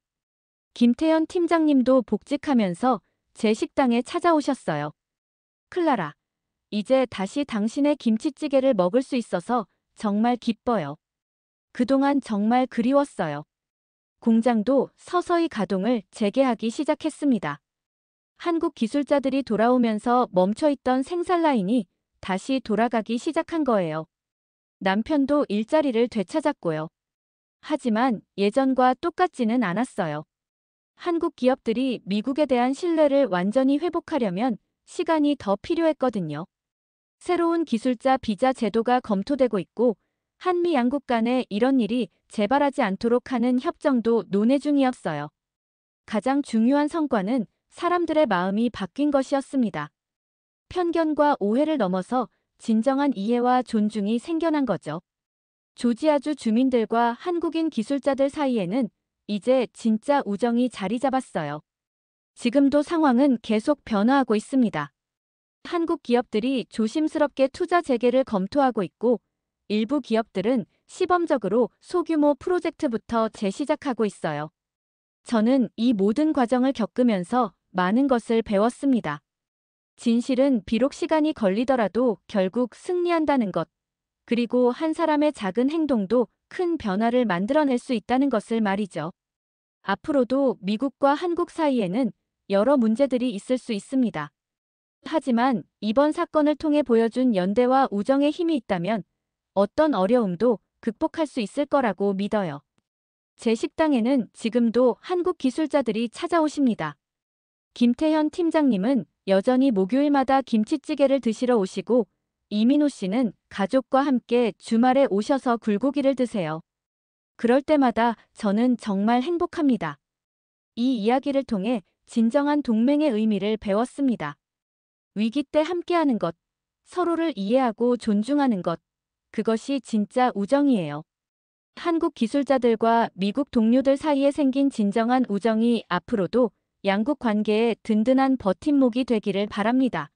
김태현 팀장님도 복직하면서 제 식당에 찾아오셨어요. 클라라, 이제 다시 당신의 김치찌개를 먹을 수 있어서 정말 기뻐요. 그동안 정말 그리웠어요. 공장도 서서히 가동을 재개하기 시작했습니다. 한국 기술자들이 돌아오면서 멈춰있던 생산 라인이 다시 돌아가기 시작한 거예요. 남편도 일자리를 되찾았고요. 하지만 예전과 똑같지는 않았어요. 한국 기업들이 미국에 대한 신뢰를 완전히 회복하려면 시간이 더 필요했거든요. 새로운 기술자 비자 제도가 검토되고 있고 한미 양국 간에 이런 일이 재발하지 않도록 하는 협정도 논의 중이었어요. 가장 중요한 성과는 사람들의 마음이 바뀐 것이었습니다. 편견과 오해를 넘어서 진정한 이해와 존중이 생겨난 거죠. 조지아주 주민들과 한국인 기술자들 사이에는 이제 진짜 우정이 자리 잡았어요. 지금도 상황은 계속 변화하고 있습니다. 한국 기업들이 조심스럽게 투자 재개를 검토하고 있고 일부 기업들은 시범적으로 소규모 프로젝트부터 재시작하고 있어요. 저는 이 모든 과정을 겪으면서 많은 것을 배웠습니다. 진실은 비록 시간이 걸리더라도 결국 승리한다는 것, 그리고 한 사람의 작은 행동도 큰 변화를 만들어낼 수 있다는 것을 말이죠. 앞으로도 미국과 한국 사이에는 여러 문제들이 있을 수 있습니다. 하지만 이번 사건을 통해 보여준 연대와 우정의 힘이 있다면 어떤 어려움도 극복할 수 있을 거라고 믿어요. 제 식당에는 지금도 한국 기술자들이 찾아오십니다. 김태현 팀장님은 여전히 목요일마다 김치찌개를 드시러 오시고 이민호 씨는 가족과 함께 주말에 오셔서 굴고기를 드세요. 그럴 때마다 저는 정말 행복합니다. 이 이야기를 통해 진정한 동맹의 의미를 배웠습니다. 위기 때 함께하는 것, 서로를 이해하고 존중하는 것, 그것이 진짜 우정이에요. 한국 기술자들과 미국 동료들 사이에 생긴 진정한 우정이 앞으로도 양국 관계의 든든한 버팀목이 되기를 바랍니다.